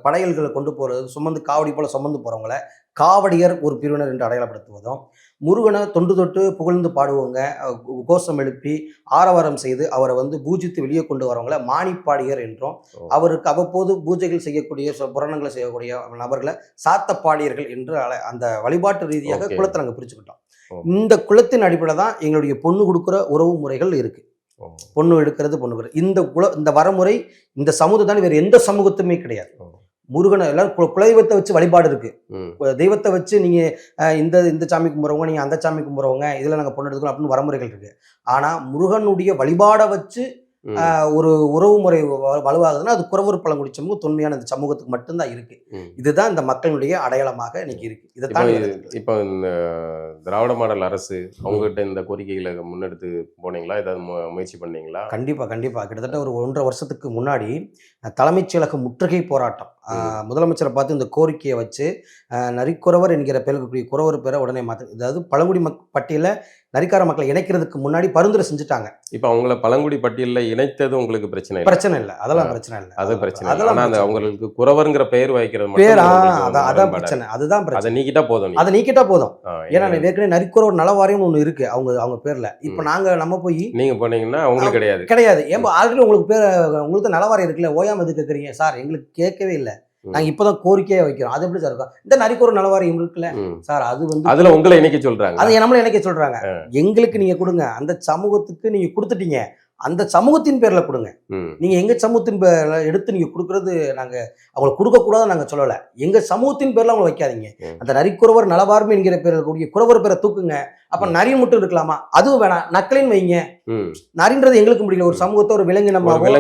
படையல்களை கொண்டு போகிறது, சுமந்து காவடி போல சுமந்து போகிறவங்கள காவடியர் ஒரு பிரிவினர் என்று அடையாளப்படுத்துவதும், முருகனை தொண்டு தொட்டு புகழ்ந்து பாடுவங்க, கோஷம் எழுப்பி ஆரவாரம் செய்து அவரை வந்து பூஜித்து வெளியே கொண்டு வரவங்கள மாணிப்பாடியர் என்றும், அவருக்கு அவ்வப்போது பூஜைகள் செய்யக்கூடிய புராணங்களை செய்யக்கூடிய நபர்களை சாத்தப்பாடியர்கள் என்று அந்த வழிபாட்டு ரீதியாக குலத்தை நாங்கள் பிரிச்சுக்கிட்டோம். இந்த குலத்தின் அடிப்படையில் தான் எங்களுடைய பொண்ணு கொடுக்குற உறவு முறைகள் இருக்கு. பொண்ணு எடுக்கிறது, பொண்ணு இந்த வரமுறை இந்த சமூகம் தான், வேறு எந்த சமூகத்துமே கிடையாது. முருகனை எல்லாரும் குலதெய்வத்தை வச்சு வழிபாடு இருக்கு. தெய்வத்தை வச்சு நீங்க இந்த சாமி கும்பிட்றவங்க, நீங்க அந்த சாமி கும்பிட்றவங்க, இதுல நாங்கள் பொண்ணு எடுத்துக்கணும் அப்படின்னு வரமுறைகள் இருக்கு. ஆனா முருகனுடைய வழிபாடை வச்சு ஒரு உறவு முறை வலுவாகுதுன்னா அது குறவர் பழங்குடி சமூகம் தொன்மையான இந்த சமூகத்துக்கு மட்டும்தான் இருக்கு. இதுதான் இந்த மக்களுடைய அடையாளமாக இன்னைக்கு இருக்கு. இதைத்தான் இப்போ திராவிட மாடல் அரசு அவங்ககிட்ட இந்த கோரிக்கைகளை முன்னெடுத்து போனீங்களா, ஏதாவது முயற்சி பண்ணீங்களா? கண்டிப்பா. கிட்டத்தட்ட ஒரு 1.5 வருஷத்துக்கு முன்னாடி தலைமைச் செயலக முற்றுகை போராட்டம் முதலமைச்சரை பார்த்து இந்த கோரிக்கையை வச்சு நரிக்குறவர் என்கிற பேருக்கு குறவர் பேரை உடனே அதாவது பழங்குடி பட்டியல நரிக்கார மக்களை இணைக்கிறதுக்கு முன்னாடி பரிந்துரை செஞ்சுட்டாங்க. இப்போ அவங்கள பழங்குடி பட்டியலில் இணைத்தது உங்களுக்கு பிரச்சனை இல்லை? அதெல்லாம் பிரச்சனை இல்லை. அது பிரச்சனை. அதெல்லாம் அந்த அவங்களுக்கு குறவர்ங்கிற பெயர் வைக்கிறது பேர், அதான் பிரச்சனை. அதுதான் பிரச்சனை. அதை நீக்கிட்டா போதும். ஏன்னா ஏற்கனவே நரிக்குறவர் நல வாரியம் ஒன்று இருக்கு அவங்க பேர்ல. இப்போ நம்ம போய் நீங்க போனீங்கன்னா அவங்களுக்கு கிடையாது. ஏன் ஆல்ரெடி உங்களுக்கு பேர், உங்களுக்கு நலவாரியம் இருக்குல்ல, ஓயாம எது கேட்குறீங்க சார்? எங்களுக்கு கேட்கவே இல்லை, நாங்க இப்பதான் கோரிக்கையா வைக்கிறோம். அது எப்படி சார் இருக்கும்? இந்த நரிக்குறவர் நலவாரியம் இருக்குல்ல சார், அது வந்து அதுல உங்களை இணைக்க சொல்றாங்க. அது நம்மள இணைக்க சொல்றாங்க. எங்களுக்கு நீங்க கொடுங்க, அந்த சமூகத்துக்கு நீங்க கொடுத்துட்டீங்க, அந்த சமூகத்தின் பேர்ல கொடுங்க. நீங்க எங்க சமூகத்தின் பேர்ல எடுத்து நீங்க கொடுக்கறது நாங்க அவங்களுக்கு கொடுக்க கூடாது நாங்க சொல்லல. எங்க சமூகத்தின் பேர்ல அவங்க வைக்காதீங்க. அந்த நரிக்குறவர் நலவார்மை என்கிற பேர்ல கூடிய குறவர் பேரை தூக்குங்க. அப்ப நரி மட்டும் இருக்கலாமா? அதுவும் வேணாம், நக்கலின் வைங்க. நரின்றது எங்களுக்கு முடியல. ஒரு சமூகத்தை ஒரு விலங்கினமாக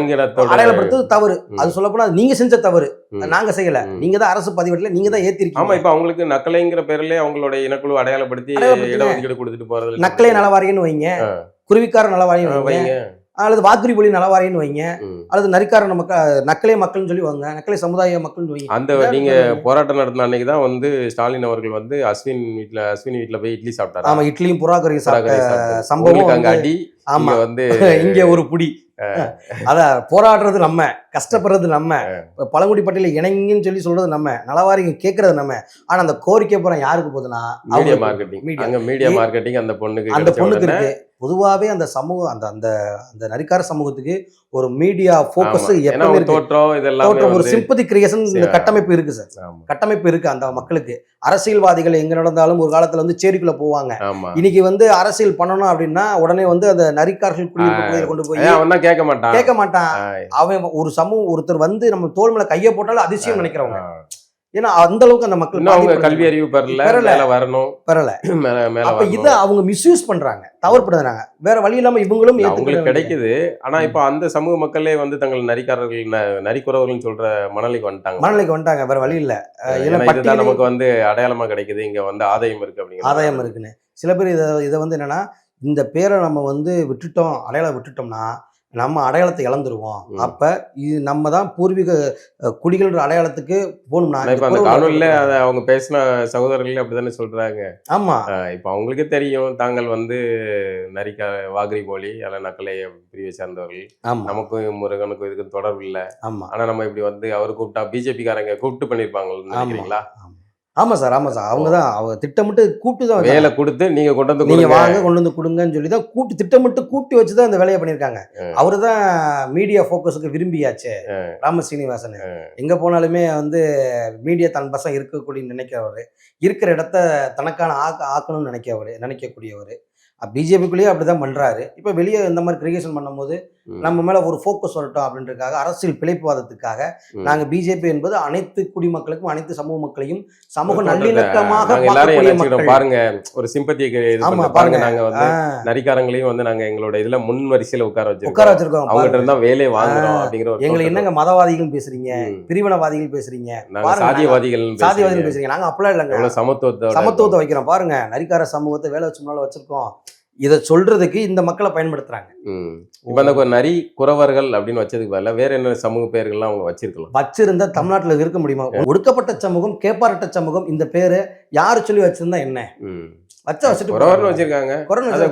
அடையாளப்படுத்துறது தவறு. அது சொல்ல போனா நீங்க செஞ்ச தவறு, நாங்க செய்யல. நீங்க தான் அரசு பதிவேட்டில் நீங்க தான் ஏத்திருக்கீங்க. ஆமா, இப்ப அவங்களுக்கு நக்கலைங்கிற பேர்ல அவங்களுடைய இனக்குழு அடையாளப்படுத்தி இடஒதுக்கீடு கொடுத்துட்டு போறது. நக்கலை நலவாரியன்னு வைங்க, குருவிக்கார நலவாரியம் வைங்க, அல்லது வாக்குரி மொழி நலவாரின்னு வைங்க, அல்லது நரிக்கார நக்கலை மக்கள்னு சொல்லி வாங்க, நக்கலை சமுதாய மக்கள்னு வைங்க. அந்த நீங்க போராட்டம் நடத்தின அன்னைக்கு தான் வந்து ஸ்டாலின் அவர்கள் வந்து அஸ்வினி வீட்டுல போய் இட்லி சாப்பிட்டாரு. ஆமா, இட்லியும் புறாக்கறி சாப்பிட்ட சம்பவம் அங்க அடி. ஆமா, வந்து இங்க ஒரு புடி அதான் போராடுறது நம்ம, கஷ்டப்படுறது நம்ம, பழங்குடி பட்டியல இணைங்கன்னு சொல்றது நம்ம, நலவாரிங்க கேட்கறது நம்ம. ஆனா அந்த கோரிக்கை பூரா யாருக்கு போகுதுன்னா மீடியா மார்க்கெட்டிங். அங்க மீடியா மார்க்கெட்டிங் அந்த பொண்ணுக்கு இருக்கு. பொதுவாகவே அந்த சமூகம் அந்த அந்த அந்த நரிக்கார சமூகத்துக்கு ஒரு மீடியா ஃபோக்கஸ் எப்பவுமே இருக்கு. தோற்றம் ஒரு சிம்பதி கிரியேஷன் இந்த கட்டமைப்பு இருக்கு சார். கட்டமைப்பு இருக்கு அந்த மக்களுக்கு. அரசியல்வாதிகள் எங்க நடந்தாலும் ஒரு காலத்துல வந்து சேரிக்குள்ள போவாங்க. இன்னைக்கு வந்து அரசியல் பண்ணணும் அப்படின்னா உடனே வந்து அந்த நரிக்காரர்கள் குடியிருப்பு கொண்டு போய் அவன் கேட்க மாட்டான். அவன் ஒரு சமூகம் ஒருத்தர் வந்து நம்ம தோல் மேல கையை போட்டாலும் அதிசயம் நினைக்கிறவங்க. ஏன்னா அந்த அளவுக்கு அந்த மக்கள் அவங்க கல்வி அறிவு பெறல. அப்ப இதை அவங்க மிஸ்யூஸ் பண்றாங்க, தவறுபடுறாங்க. வேற வழி இல்லாம இவங்களும் அவங்களுக்கு கிடைக்குது. ஆனா இப்ப அந்த சமூக மக்களே வந்து தங்கள் நரிக்காரர்கள் நரிக்குறவர்கள் சொல்ற மணலைக்கு வந்துட்டாங்க. வேற வழி இல்ல. ஏன்னா நமக்கு வந்து அடையாளமா கிடைக்குது, இங்க வந்து ஆதாயம் இருக்கு அப்படிங்கிற ஆதாயம் இருக்குன்னு சில பேர் இதை வந்து என்னன்னா, இந்த பேரை நம்ம வந்து விட்டுட்டோம், அடையாளம் விட்டுட்டோம்னா நம்ம அடையாளத்தை இழந்துருவோம். அப்ப இது நம்ம தான் பூர்வீக குடிகள் அடையாளத்துக்கு போகணும்னா இப்ப அந்த காணொலியில அவங்க பேசின சகோதரர்கள் அப்படித்தானே சொல்றாங்க. ஆமா, இப்ப அவங்களுக்கே தெரியும் தாங்கள் வந்து நரிக்கா வாகரி மொழி அல்ல நக்கலை பிரிவை சார்ந்தவர்கள், நமக்கும் முருகனுக்கும் இதுக்கு தொடர்பு இல்லை. ஆனா நம்ம இப்படி வந்து அவர் கூப்பிட்டா பிஜேபி காரங்க கூப்பிட்டு பண்ணிருப்பாங்கன்னு நினைக்கிறீங்களா? ஆமா சார். அவங்க தான் அவங்க திட்டமிட்டு கூப்பிட்டு தான் வேலை கொடுத்து நீங்க வாங்க கொண்டு வந்து கொடுங்கன்னு சொல்லி தான் திட்டமிட்டு கூட்டி வச்சுதான் இந்த வேலையை பண்ணியிருக்காங்க. அவரு தான் மீடியா ஃபோக்கஸுக்கு விரும்பியாச்சு ராம சீனிவாசன். எங்க போனாலுமே வந்து மீடியா தன் பசம் இருக்கக்கூடிய நினைக்கிறவர், இருக்கிற இடத்த தனக்கான ஆக்கணும்னு நினைக்கக்கூடியவர். பிஜேபிக்குள்ளேயே அப்படிதான் பண்றாரு. இப்ப வெளியே இந்த மாதிரி கிரியேஷன் பண்ணும்போது நம்ம மேல ஒரு ஃபோக்கஸ் வரட்டும் அப்படின்றதுக்காக, அரசியல் பிழைப்புவாதத்துக்காக நாங்க பிஜேபி என்பது அனைத்து குடிமக்களுக்கும் அனைத்து சமூக மக்களையும் சமூக நல்லிணக்கமாக பாருங்க, ஒரு சிம்பத்தியை பாருங்க. நாங்க வந்து நரிக்காரங்களையும் வந்து நாங்க எங்களோட இதுல முன் வரிசையில உட்கார வச்சிருக்கோம். அவங்க இருந்தா வேலையை வாங்குறோம் அப்படிங்கிற எங்களை என்னங்க மதவாதிகள் பேசுறீங்க, பிரிவினவாதிகள் பேசுறீங்க, சாதியவாதிகள் பேசுறீங்க. நாங்க அப்பெல்லாம் இல்லைங்க, சமத்துவத்தை வைக்கிறோம். பாருங்க, நரிக்கார சமூகத்தை வேலை வச்சு முன்னால வச்சிருக்கோம். இதை சொல்றதுக்கு இந்த மக்களை பயன்படுத்துறாங்க. இப்ப அந்த நரி குறவர்கள் அப்படின்னு வச்சதுக்கு பதிலா வேற என்ன சமூக பெயர்கள்லாம் அவங்க வச்சிருந்தா தமிழ்நாட்டுல இருக்க முடியுமா? ஒடுக்கப்பட்ட சமூகம், கேப்பாரட்ட சமூகம், இந்த பேரு யாரு சொல்லி வச்சிருந்தா என்ன? வச்சிருக்காங்க,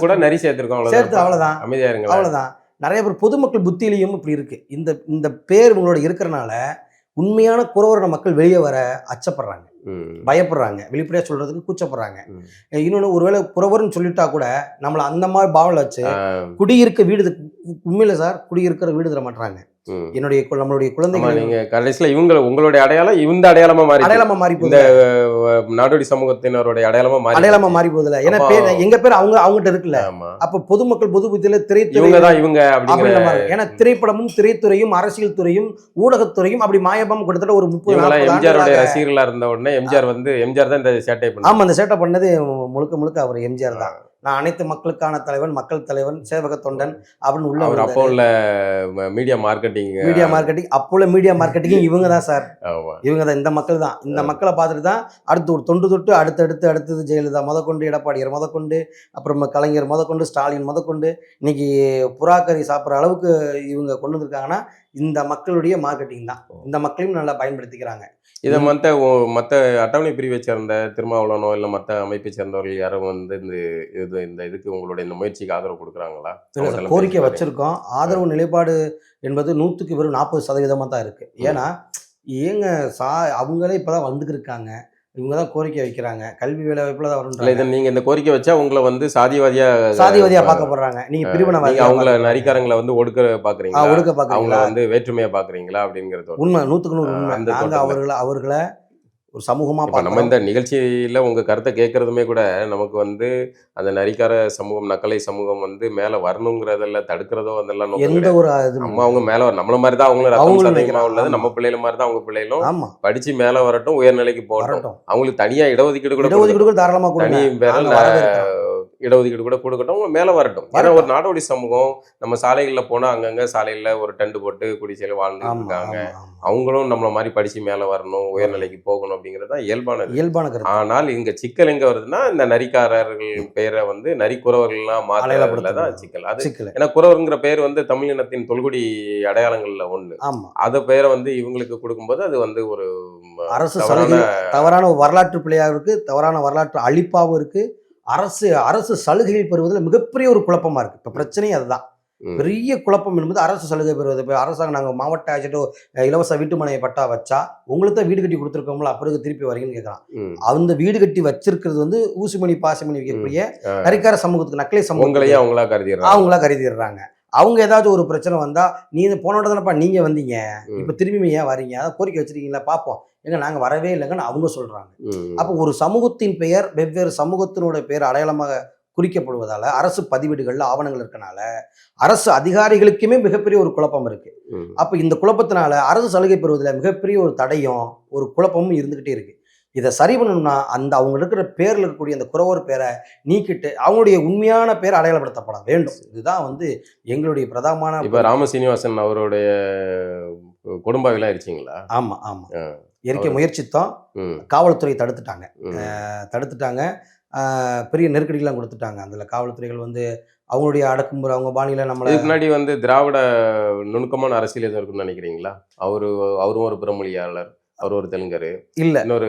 கூட நரி சேர்த்திருக்கோம், அவ்வளவுதான். அமைதியா இருங்க, அவ்வளவுதான். நிறைய பேர் பொதுமக்கள் புத்தியிலையும் இப்படி இருக்கு. இந்த பேர் உங்களோட இருக்கிறனால உண்மையான குறவரோட மக்கள் வெளியே வர அச்சப்படுறாங்க, பயப்படுறாங்க, வெளிப்படையா சொல்றதுக்கு கூச்சப்படுறாங்க. இன்னொன்னு, ஒருவேளை குறவர்னு சொல்லிட்டா கூட நம்மள அந்த மாதிரி பாவல வச்சு குடியிருக்க வீடு, உண்மையில சார் குடியிருக்கிற வீடு தர மாட்டாங்க. நம்மளுடைய குழந்தைகள் நீங்க கடைசியில உங்களுடைய அடையாளம் இந்த அடையாளமா மாறி இந்த நாடோடி சமூகத்தினருடைய அடையாளமா மாறி போகுதுல. ஏன்னா எங்க பேர் அவங்ககிட்ட இருக்குல்ல. அப்ப பொதுமக்கள் பொது புத்தியில ஏன்னா திரைப்படமும் திரைத்துறையும் அரசியல் துறையும் ஊடகத்துறையும் அப்படி மாயபம் கிட்டத்தட்ட ஒரு 30 எம்ஜிஆர் ரசிகர்களா இருந்த உடனே எம்ஜிஆர் தான் இந்த சேட்டை பண்ணாரு. ஆமா, அந்த சேட்டை பண்ணது முழுக்க அவர் எம்ஜிஆர் தான். நான் அனைத்து மக்களுக்கான தலைவன், மக்கள் தலைவன், சேவக தொண்டன் அப்படின்னு உள்ள. அப்போ உள்ள மீடியா மார்க்கெட்டிங் அப்போ உள்ள மீடியா மார்க்கெட்டிங் இவங்க தான் சார். இவங்க தான், இந்த மக்கள் தான். இந்த மக்களை பார்த்துட்டு தான் அடுத்து ஒரு தொட்டு அடுத்தது ஜெயலலிதா முதற்கொண்டு, எடப்பாடியார் முதற்கொண்டு, அப்புறம் கலைஞர் முதற்கொண்டு, ஸ்டாலின் முதற்கொண்டு இன்னைக்கு புறாக்கறி சாப்பிட்ற அளவுக்கு இவங்க கொண்டு வந்திருக்காங்கன்னா இந்த மக்களுடைய மார்க்கெட்டிங் தான். இந்த மக்களையும் நல்லா பயன்படுத்திக்கிறாங்க. இதை மற்ற அட்டவணை பிரிவை சேர்ந்த திருமாவளவனோ இல்லை மற்ற அமைப்பை சேர்ந்தவர்கள் யாரும் வந்து இந்த இதுக்கு உங்களுடைய இந்த முயற்சிக்கு ஆதரவு கொடுக்குறாங்களா? கோரிக்கை வச்சிருக்கோம். ஆதரவு நிலைப்பாடு என்பது 100க்கு வெறும் 40% தான் இருக்கு. ஏன்னா அவங்களே இப்பதான் வந்துருக்காங்க, இவங்க தான் கோரிக்கை வைக்கிறாங்க. கல்வி வேலை வாய்ப்புல தான் வரும். நீங்க இந்த கோரிக்கை வச்சா உங்களை வந்து சாதிவாதியா பார்க்கப்படுறாங்க. நீங்க பிரிவினவாதி, அவங்கள நரிக்காரங்களை வந்து ஒடுக்க பாக்குறீங்களா, அவங்கள வந்து வேற்றுமையா பாக்குறீங்களா அப்படிங்கிறது உண்மை. 100க்கு 100 உண்மை. நாங்க அவர்களை ஒரு சமூகமா நம்ம இந்த நிகழ்ச்சியில உங்க கருத்தை கேட்கறதுமே கூட நமக்கு வந்து அந்த நரிக்கார சமூகம், நக்கலை சமூகம் வந்து மேல வரணுங்கிறதெல்லாம் தடுக்கிறதோ அதெல்லாம் எந்த ஒரு அவங்க மேல நம்மள மாதிரி தான் அவங்களும் உள்ளது, நம்ம பிள்ளைகள மாதிரி தான் அவங்க பிள்ளைகளும் படிச்சு மேல வரட்டும், உயர்நிலைக்கு போகட்டும். அவங்களுக்கு தனியா இடஒதுக்கீடு கூட தாராளமா தனி இடஒதுக்கீடு கூட கொடுக்கட்டும், மேல வரட்டும். ஏன்னா ஒரு நாடோடி சமூகம் நம்ம சாலைகள்ல போனா அங்கங்க சாலையில ஒரு டென்ட் போட்டு குடிசையில வாழ்ந்துட்டு இருக்காங்க. அவங்களும் நம்மள மாதிரி படிச்சு மேல வரணும், உயர்நிலைக்கு போகணும் அப்படிங்கிறது தான் இயல்பானது. ஆனால் இங்க சிக்கல் எங்க வருதுன்னா, இந்த நரிக்காரர்கள் பெயரை வந்து நரிக்குறவர்கள்லாம் மாற்றதான் சிக்கல். அது ஏன்னா குறவருங்கிற பெயர் வந்து தமிழினத்தின் தொல்குடி அடையாளங்கள்ல ஒண்ணு. அத பெயரை வந்து இவங்களுக்கு கொடுக்கும்போது அது வந்து ஒரு அரசு தவறான வரலாற்று பிள்ளையாகவும் இருக்கு, தவறான வரலாற்று அழிப்பாகவும் இருக்கு. அரசு சலுகைகள் பெறுவதில் மிகப்பெரிய ஒரு குழப்பமா இருக்கு. இப்ப பிரச்சனையும் அதுதான். பெரிய குழப்பம் என்பது அரசு சலுகை பெறுவது. இப்போ அரசாங்கம் நாங்கள் மாவட்ட ஆட்சியர் இலவச வீட்டுமனை பட்டா வச்சா உங்களுக்கு தான் வீடு கட்டி கொடுத்துருக்கோம்ல, அப்புறம் திருப்பி வரீங்கன்னு கேட்கலாம். அந்த வீடு கட்டி வச்சிருக்கிறது வந்து ஊசிமணி பாசிமணி வைக்கக்கூடிய கரிகார சமூகத்துக்கு, நக்கலை சமூகங்களையும் அவங்களா கருதிடுறாங்க. அவங்க ஏதாச்சும் ஒரு பிரச்சனை வந்தா, நீ போனோட தானப்பா நீங்க வந்தீங்க, இப்ப திரும்பி ஏன் வரீங்க, அதான் கோரிக்கை வச்சிருக்கீங்களா பார்ப்போம், ஏங்க நாங்க வரவே இல்லைங்கன்னு அவங்க சொல்றாங்க. அப்போ ஒரு சமூகத்தின் பெயர் வெவ்வேறு சமூகத்தினோட பெயர் அடையாளமாக குறிக்கப்படுவதால, அரசு பதிவேடுகள்ல ஆவணங்கள் இருக்கனால அரசு அதிகாரிகளுக்குமே மிகப்பெரிய ஒரு குழப்பம் இருக்கு. அப்ப இந்த குழப்பத்தினால அரசு சலுகை பெறுவதில் மிகப்பெரிய ஒரு தடையும் ஒரு குழப்பமும் இருந்துகிட்டே இருக்கு. இதை சரி பண்ணணும்னா அந்த அவங்க இருக்கிற பேர்ல இருக்கக்கூடிய அந்த குறவர் பேரை நீக்கிட்டு அவங்களுடைய உண்மையான பேர் அடையாளப்படுத்தப்பட வேண்டும். இதுதான் வந்து எங்களுடைய பிரதான. இப்ப ராமசீனிவாசன் அவருடைய குடும்பம் ஆயிடுச்சிங்களா? ஆமா ஆமா, இயற்கை முயற்சித்தோம், காவல்துறை தடுத்துட்டாங்க, பெரிய நெருக்கடிகள்லாம் கொடுத்துட்டாங்க. அதில் காவல்துறைகள் வந்து அவங்களுடைய அடக்குமுறை, அவங்க பாணியில நம்மள. இதுக்கு முன்னாடி வந்து திராவிட நுணுக்கமான அரசியல் எதுவும் இருக்குன்னு நினைக்கிறீங்களா? அவரும் ஒரு பிறமொழியாளர், அவர் ஒரு தெலுங்கரு, இல்ல இன்னொரு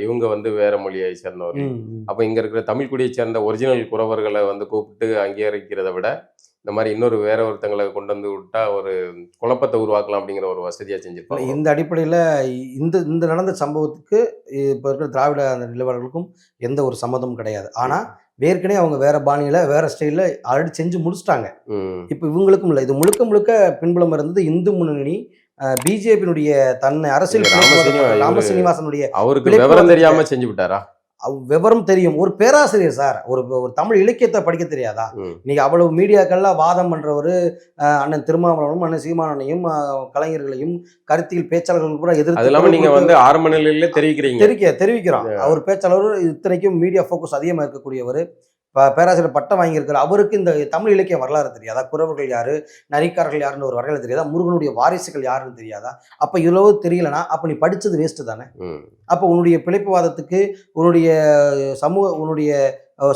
இவங்க வந்து வேற மொழியை சேர்ந்தவர். அப்ப இங்க இருக்கிற தமிழ் குடியை சேர்ந்த ஒரிஜினல் குறவர்களை வந்து கூப்பிட்டு அங்கீகரிக்கிறத விட இந்த மாதிரி இன்னொரு வேற ஒருத்தங்களை கொண்டு வந்து விட்டா ஒரு குழப்பத்தை உருவாக்கலாம் அப்படிங்கிற ஒரு வசதியா செஞ்சிருப்பாங்க. இந்த அடிப்படையில் இந்த நடந்த சம்பவத்துக்கு இப்போ இருக்கிற திராவிட அந்த நிலவரங்களுக்கும் எந்த ஒரு சம்மதமும் கிடையாது. ஆனால் ஏற்கனவே அவங்க வேற பாணியில வேற ஸ்டைலில் ஆல்ரெடி செஞ்சு முடிச்சிட்டாங்க. இப்போ இவங்களுக்கும் இல்லை, இது முழுக்க முழுக்க பின்புலம் இருந்தது இந்து முன்னணி, பிஜேபியினுடைய தன்னை அரசியல் ராமசீனிவாசனுடைய அவருக்கு விவரம் தெரியாம செஞ்சு விட்டாரா? விவரம் தெரியும், ஒரு பேராசிரியர் சார், ஒரு தமிழ் இலக்கியத்தை படிக்க தெரியாதா? இன்னைக்கு அவ்வளவு மீடியாக்கள்லாம் வாதம் பண்றவரு அண்ணன் திருமாவளவனும் அண்ணன் சீமானனையும் கலைஞர்களையும் கருத்தியல் பேச்சாளர்கள் கூட எதிர்த்து நீங்க வந்து ஆரம்ப நிலையில தெரிவிக்கிறோம். அவர் பேச்சாளர் இத்தனைக்கும் மீடியா ஃபோக்கஸ் அதிகமாக இருக்கக்கூடியவர், பேராசிரியர் பட்டம் வாங்கியிருக்காரு. அவருக்கு இந்த தமிழ் இலக்கிய வரலாறு தெரியாதா? குறவர்கள் யாரு, நரிக்காரர்கள் யாருன்னு ஒரு வரலாறு தெரியாதா? முருகனுடைய வாரிசுகள் யாருன்னு தெரியாதா? அப்ப இவ்வளவு தெரியலனா அப்ப நீ படிச்சது வேஸ்ட் தானே. அப்ப உன்னுடைய பிழைப்புவாதத்துக்கு உன்னுடைய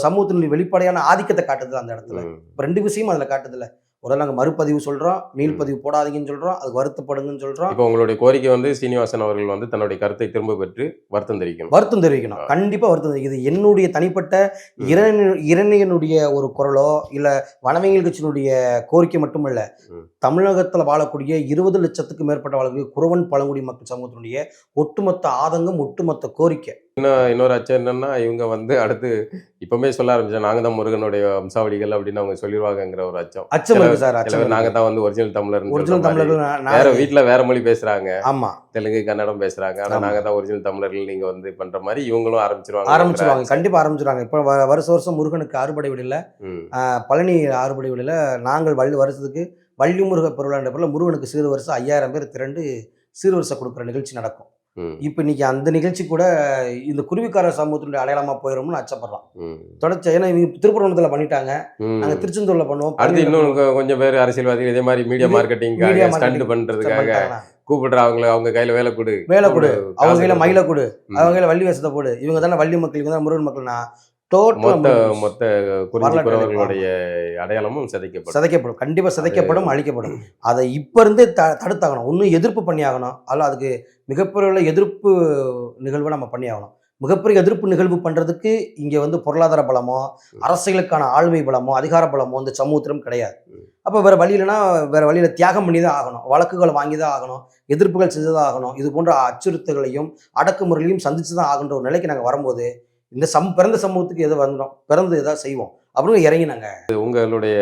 சமூகத்தினுடைய வெளிப்படையான ஆதிக்கத்தை காட்டுது அந்த இடத்துல. இப்ப ரெண்டு விஷயம் அதுல காட்டுதுல. உடனே நாங்கள் மறுபதிவு சொல்கிறோம், மீள்பதிவு போடாதீங்கன்னு சொல்கிறோம், அது வருத்தப்படுங்கன்னு சொல்கிறோம். இப்போ உங்களுடைய கோரிக்கை வந்து சீனிவாசன் அவர்கள் வந்து தன்னுடைய கருத்தை திரும்ப பெற்று வருத்தம் தெரிவிக்கணும். கண்டிப்பாக வருத்தம் தெரிவிக்கும். இது என்னுடைய தனிப்பட்ட இரணியனுடைய ஒரு குரலோ இல்லை வனவியல் கட்சியினுடைய கோரிக்கை மட்டுமல்ல, தமிழகத்தில் வாழக்கூடிய 20 லட்சத்துக்கு மேற்பட்ட வாழக்கூடிய குறவன் பழங்குடி மக்கள் சமூகத்தினுடைய ஒட்டுமொத்த ஆதங்கம், ஒட்டுமொத்த கோரிக்கை. இன்னொரு அச்சம் என்னன்னா, இவங்க வந்து அடுத்து இப்பவுமே சொல்ல ஆரம்பிச்சா நாங்க தான் முருகனுடைய வம்சாவளிகள் அப்படின்னு அவங்க சொல்லிடுவாங்கங்கிற ஒரு அச்சம் இருக்கு சார். நாங்க தான் வந்து ஒரிஜினல் தமிழர்கள், வேற வீட்டுல வேற மொழி பேசுறாங்க, ஆமா தெலுங்கு கன்னடம் பேசுறாங்க, ஆனா நாங்க தான் ஒரிஜினல் தமிழர்கள் நீங்க வந்து பண்ற மாதிரி இவங்களும் ஆரம்பிச்சிருவாங்க. கண்டிப்பா ஆரம்பிச்சிருவாங்க. இப்ப வருஷம் முருகனுக்கு அறுபடை விடல, பழனி அறுபடை விடல, நாங்கள் வருஷத்துக்கு வள்ளி முருக பெருவிழா பேர்ல முருகனுக்கு சீர் வருஷம் 5000 பேர் திரண்டு சீர்வரிசை கொடுக்குற நிகழ்ச்சி நடக்கும். இப்ப இன்னைக்கு அந்த நிகழ்ச்சி கூட இந்த குருவிக்கார சமூகத்தினுடைய அடையாளமா போயிடும்னு அச்சப்படுறோம். தொடர்ச்சி, ஏன்னா இவங்க திருப்பரங்குன்றத்துல பண்ணிட்டாங்க, நாங்க திருச்செந்தூர்ல பண்ணுவோம். அடுத்து இன்னும் கொஞ்சம் பேர் அரசியல்வாதிகள் இதே மாதிரி மீடியா மார்க்கெட்டிங் ஸ்டண்ட் பண்றதுக்காக கூப்பிடுற அவங்க கையில வேலை கொடு, அவங்க கையில மயில கொடு, அவங்க கையில வள்ளி வேஷத்தை போடு, இவங்க தானே வள்ளி மக்கள், இவங்க தான் முருகன் மக்கள்னா மொத்த குறிஞ்சிக்குறவர்களுடைய அடையாளமும் சிதைக்கப்படும். கண்டிப்பா சிதைக்கப்படும், அழிக்கப்படும். அதை இப்ப இருந்தே தடுத்தாகணும். ஒன்னும் எதிர்ப்பு பண்ணி ஆகணும். அதில் அதுக்கு மிகப்பெரிய எதிர்ப்பு நிகழ்வை நம்ம பண்ணி ஆகணும். மிகப்பெரிய எதிர்ப்பு நிகழ்வு பண்றதுக்கு இங்க வந்து பொருளாதார பலமோ அரசியலுக்கான ஆளுமை பலமோ அதிகார பலமோ இந்த சமூகத்திலும் கிடையாது. அப்ப வேற வழியிலனா வேற வழியில தியாகம் பண்ணி தான் ஆகணும், வழக்குகளை வாங்கி தான் ஆகணும், எதிர்ப்புகள் செஞ்சுதான் ஆகணும். இது போன்ற அச்சுறுத்தல்களையும் அடக்குமுறைகளையும் சந்திச்சு தான் ஆகின்ற ஒரு நிலைக்கு நாங்கள் வரும்போது இந்த பிறந்த சமூகத்துக்கு எதை வந்துடும், பிறந்து எதாவது செய்வோம் அப்படின்னு இறங்கினாங்க. உங்களுடைய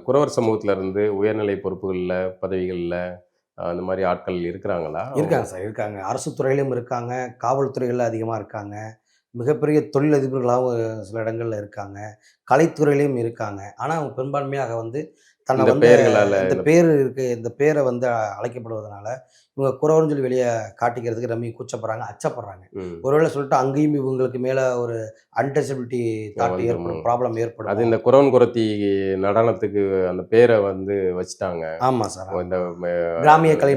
குறவர் சமூகத்துல இருந்து உயர்நிலை பொறுப்புகளில் பதவிகளில் அந்த மாதிரி ஆட்கள் இருக்கிறாங்களா? இருக்காங்க சார், இருக்காங்க. அரசு துறையிலும் இருக்காங்க, காவல்துறைகளில் அதிகமாக இருக்காங்க, மிகப்பெரிய தொழிலதிபர்களாகவும் சில இடங்கள்ல இருக்காங்க, கலைத்துறையிலையும் இருக்காங்க. ஆனால் அவங்க பெரும்பான்மையாக வந்து தன்னை வந்து இந்த பேரை வந்து அழைக்கப்படுவதனால இவங்க குறவர்னு சொல்லி வெளியே காட்டிக்கிறதுக்கு ரொம்ப கூச்சப்படுறாங்க, அச்சப்படுறாங்க. ஒருவேளை சொல்லிட்டு அங்கேயும் இவங்களுக்கு மேல ஒரு அன்டச்சபிலிட்டி தாட் ஏற்படும், ப்ராப்ளம் ஏற்படும். அது இந்த குறவன் குறத்தி நடனத்துக்கு அந்த பேரை வந்து வச்சுட்டாங்க. ஆமா சார், இந்த கிராமிய கலை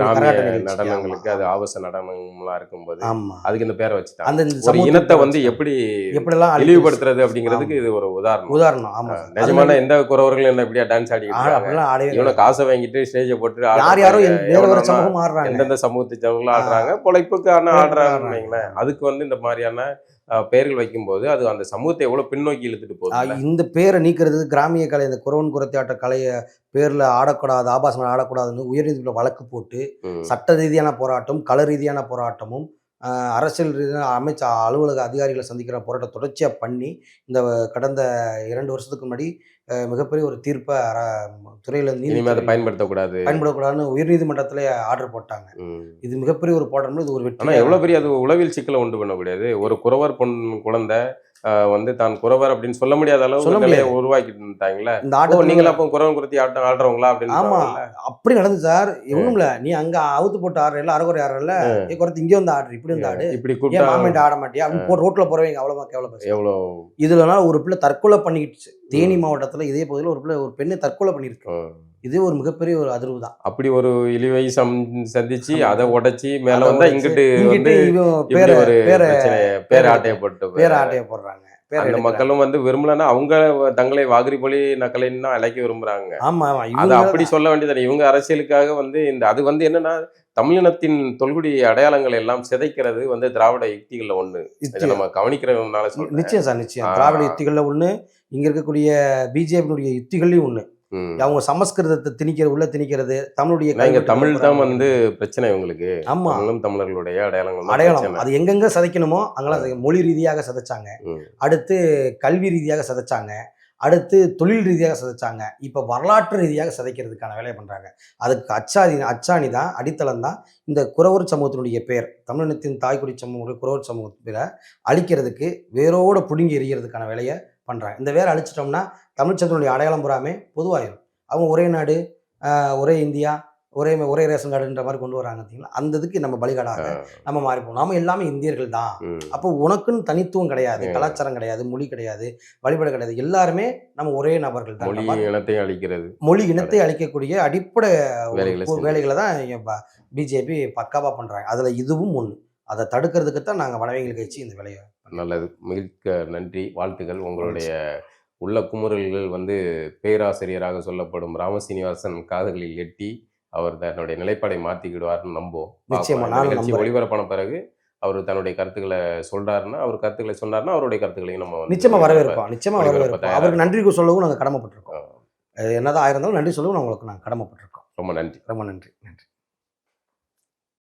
நடனங்களுக்கு அது ஆபாச நடனங்களா இருக்கும்போது அதுக்கு இந்த பேரை வச்சுட்டாங்க. அந்த ஒரு இனத்தை வந்து எப்படிலாம் இழிவுபடுத்துறது அப்படிங்கிறதுக்கு இது ஒரு உதாரணம். ஆமா, நிஜமான எந்த குறவர்களும் என்ன இப்படியா டான்ஸ் ஆடிக்கிட்டு இவனை காசை வாங்கிட்டு ஸ்டேஜை போட்டு எந்தெந்த சமூகத்தை ஆடுறாங்க, பொழைப்புக்கான ஆடுறாங்க. அதுக்கு வந்து இந்த மாதிரியான பெயர்கள் வைக்கும்போது அது அந்த சமூகத்தை எவ்வளவு பின்னோக்கி இழுத்துட்டு போகுது. இந்த பேரை நீக்கிறது கிராமிய கலை, இந்த குறவன் குறத்தியாட்ட கலையை பேரில் ஆடக்கூடாது, ஆபாசங்கள் ஆடக்கூடாதுன்னு உயர்நீதிமன்ற வழக்கு போட்டு சட்ட ரீதியான போராட்டம், கள ரீதியான போராட்டமும், அரசியல் ரீதியான அலுவலக அதிகாரிகளை சந்திக்கிற போராட்டம் தொடர்ச்சியாக பண்ணி இந்த கடந்த 2 வருஷத்துக்கு முன்னாடி மிகப்பெரிய ஒரு தீர்ப்பை துறையில் இனிமே அதை பயன்படக்கூடாதுன்னு உயர்நீதிமன்றத்தில் ஆர்டர் போட்டாங்க. இது மிகப்பெரிய ஒரு போராட்டம். இது ஒரு வெற்றி. ஆனால் எவ்வளோ பெரிய அது உளவியல் சிக்கலை உண்டு பண்ணக்கூடியது. ஒரு குறவர் குழந்தை வந்து தான் குறவர் அப்படின்னு சொல்ல முடியாத அளவு நிலையை உருவாக்கிட்டாங்களே. இந்த ஆட்டம் நீங்களா அப்போ குறவன் குறத்தி ஆடுறவங்களா அப்படின்னு. ஆமா, அப்படி நடந்து சார். ஒண்ணும் இல்ல, நீ அங்க அவுத்து போட்டு ஆடுறல, அரைக்குறை ஆடுறல, குறத்து இங்கே வந்து ஆடுற, இப்படி வந்து ஆடு, இப்படி ஏன் மாமேண்ட் ஆட மாட்டியா அப்படின்னு ரோட்ல போறவங்க அவ்வளவு கேவலம். எவ்வளோ இதுலனால ஒரு பிள்ளை தற்கொலை பண்ணிக்கிடுச்சு. தேனி மாவட்டத்துல இதே பகுதியில் ஒரு பெண்ணை தற்கொலை பண்ணிருக்கு. இது ஒரு மிகப்பெரிய ஒரு அதிர்வு தான். அப்படி ஒரு இழிவை சந்திச்சு அதை உடைச்சி மேல வந்தா இங்கிட்டு பேர் ஆட்டையப்படுறாங்க. அந்த மக்களும் வந்து விரும்பலன்னா அவங்க தங்களை வாகிரிபொலி நக்கலைன்னு அழைக்க விரும்புறாங்க. ஆமா, அதை அப்படி சொல்ல வேண்டியது. இவங்க அரசியலுக்காக வந்து இந்த அது வந்து என்னன்னா தமிழினத்தின் தொல்குடி அடையாளங்களை எல்லாம் சிதைக்கிறது வந்து திராவிட யுக்திகள்ல ஒண்ணு. நம்ம கவனிக்கிறதுனால நிச்சயம் சார், நிச்சயம் திராவிட யுக்திகள்ல ஒண்ணு, இங்க இருக்கக்கூடிய பிஜேபியினுடைய யுக்திகள்லயும் ஒண்ணு. அவங்க சமஸ்கிருதத்தை திணிக்கிறது, தமிழுடைய தமிழ் தான் வந்து பிரச்சனை இவங்களுக்கு. ஆமா, தமிழர்களுடைய அடையாளம் அது எங்கெங்க சதைக்கணுமோ அங்கெல்லாம் மொழி ரீதியாக சதைச்சாங்க, அடுத்து கல்வி ரீதியாக சதைச்சாங்க, அடுத்து தொழில் ரீதியாக சதைச்சாங்க, இப்போ வரலாற்று ரீதியாக சதைக்கிறதுக்கான வேலையை பண்ணுறாங்க. அதுக்கு அச்சாணி தான், அடித்தளம் தான் இந்த குறவர் சமூகத்தினுடைய பேர். தமிழினத்தின் தாய்க்குடி சமூக குறவர் சமூகத்தை அழிக்கிறதுக்கு, வேரோடு பிடுங்கி எறிகிறதுக்கான வேலையை பண்ணுறாங்க. இந்த வேரை அழிச்சிட்டோம்னா தமிழ்ச்சத்தினுடைய அடையாளம் பூராமே பொதுவாயிரும். அவங்க ஒரே நாடு, ஒரே இந்தியா, ஒரே ரேஷன் கார்டுன்ற மாதிரி கொண்டு வராங்க. பார்த்தீங்களா, அந்த இதுக்கு நம்ம பலிகாடாக நம்ம மாறிப்போம். நாம எல்லாமே இந்தியர்கள் தான். அப்போ உனக்குன்னு தனித்துவம் கிடையாது, கலாச்சாரம் கிடையாது, மொழி கிடையாது, வழிபாடு கிடையாது. எல்லாருமே நம்ம ஒரே நபர்கள் தான். மொழி இனத்தை அழிக்கக்கூடிய அடிப்படை வேலைகளை தான் பிஜேபி பக்காவா பண்றாங்க. அதுல இதுவும் ஒண்ணு. அதை தடுக்கிறதுக்கு தான் நாங்கள் வனவியல் கட்சி இந்த வேலையை. நல்லது, மிக்க நன்றி, வாழ்த்துக்கள். உங்களுடைய உள்ள குமுறல்கள் வந்து பேராசிரியராக சொல்லப்படும் ராமசீனிவாசன் காதுகளில் எட்டி அவர் தன்னுடைய நிலைப்பாடை மாற்றிக்கிடுவார்னு நம்புவோம். நிகழ்ச்சி ஒளிபரப்பான பிறகு அவர் தன்னுடைய கருத்துக்களை சொல்றாருன்னா, அவர் கருத்துக்களை சொன்னார்னா அவருடைய கருத்துக்களையும் நம்ம நிச்சயமா வரவேற்போம். அவருக்கு நன்றி சொல்லவும் நாங்கள் கடமைப்பட்டிருக்கோம். என்னதான் ஆயிருந்தாலும் நன்றி சொல்லவும் உங்களுக்கு நாங்கள் கடமைப்பட்டிருக்கோம். ரொம்ப நன்றி. ரொம்ப நன்றி.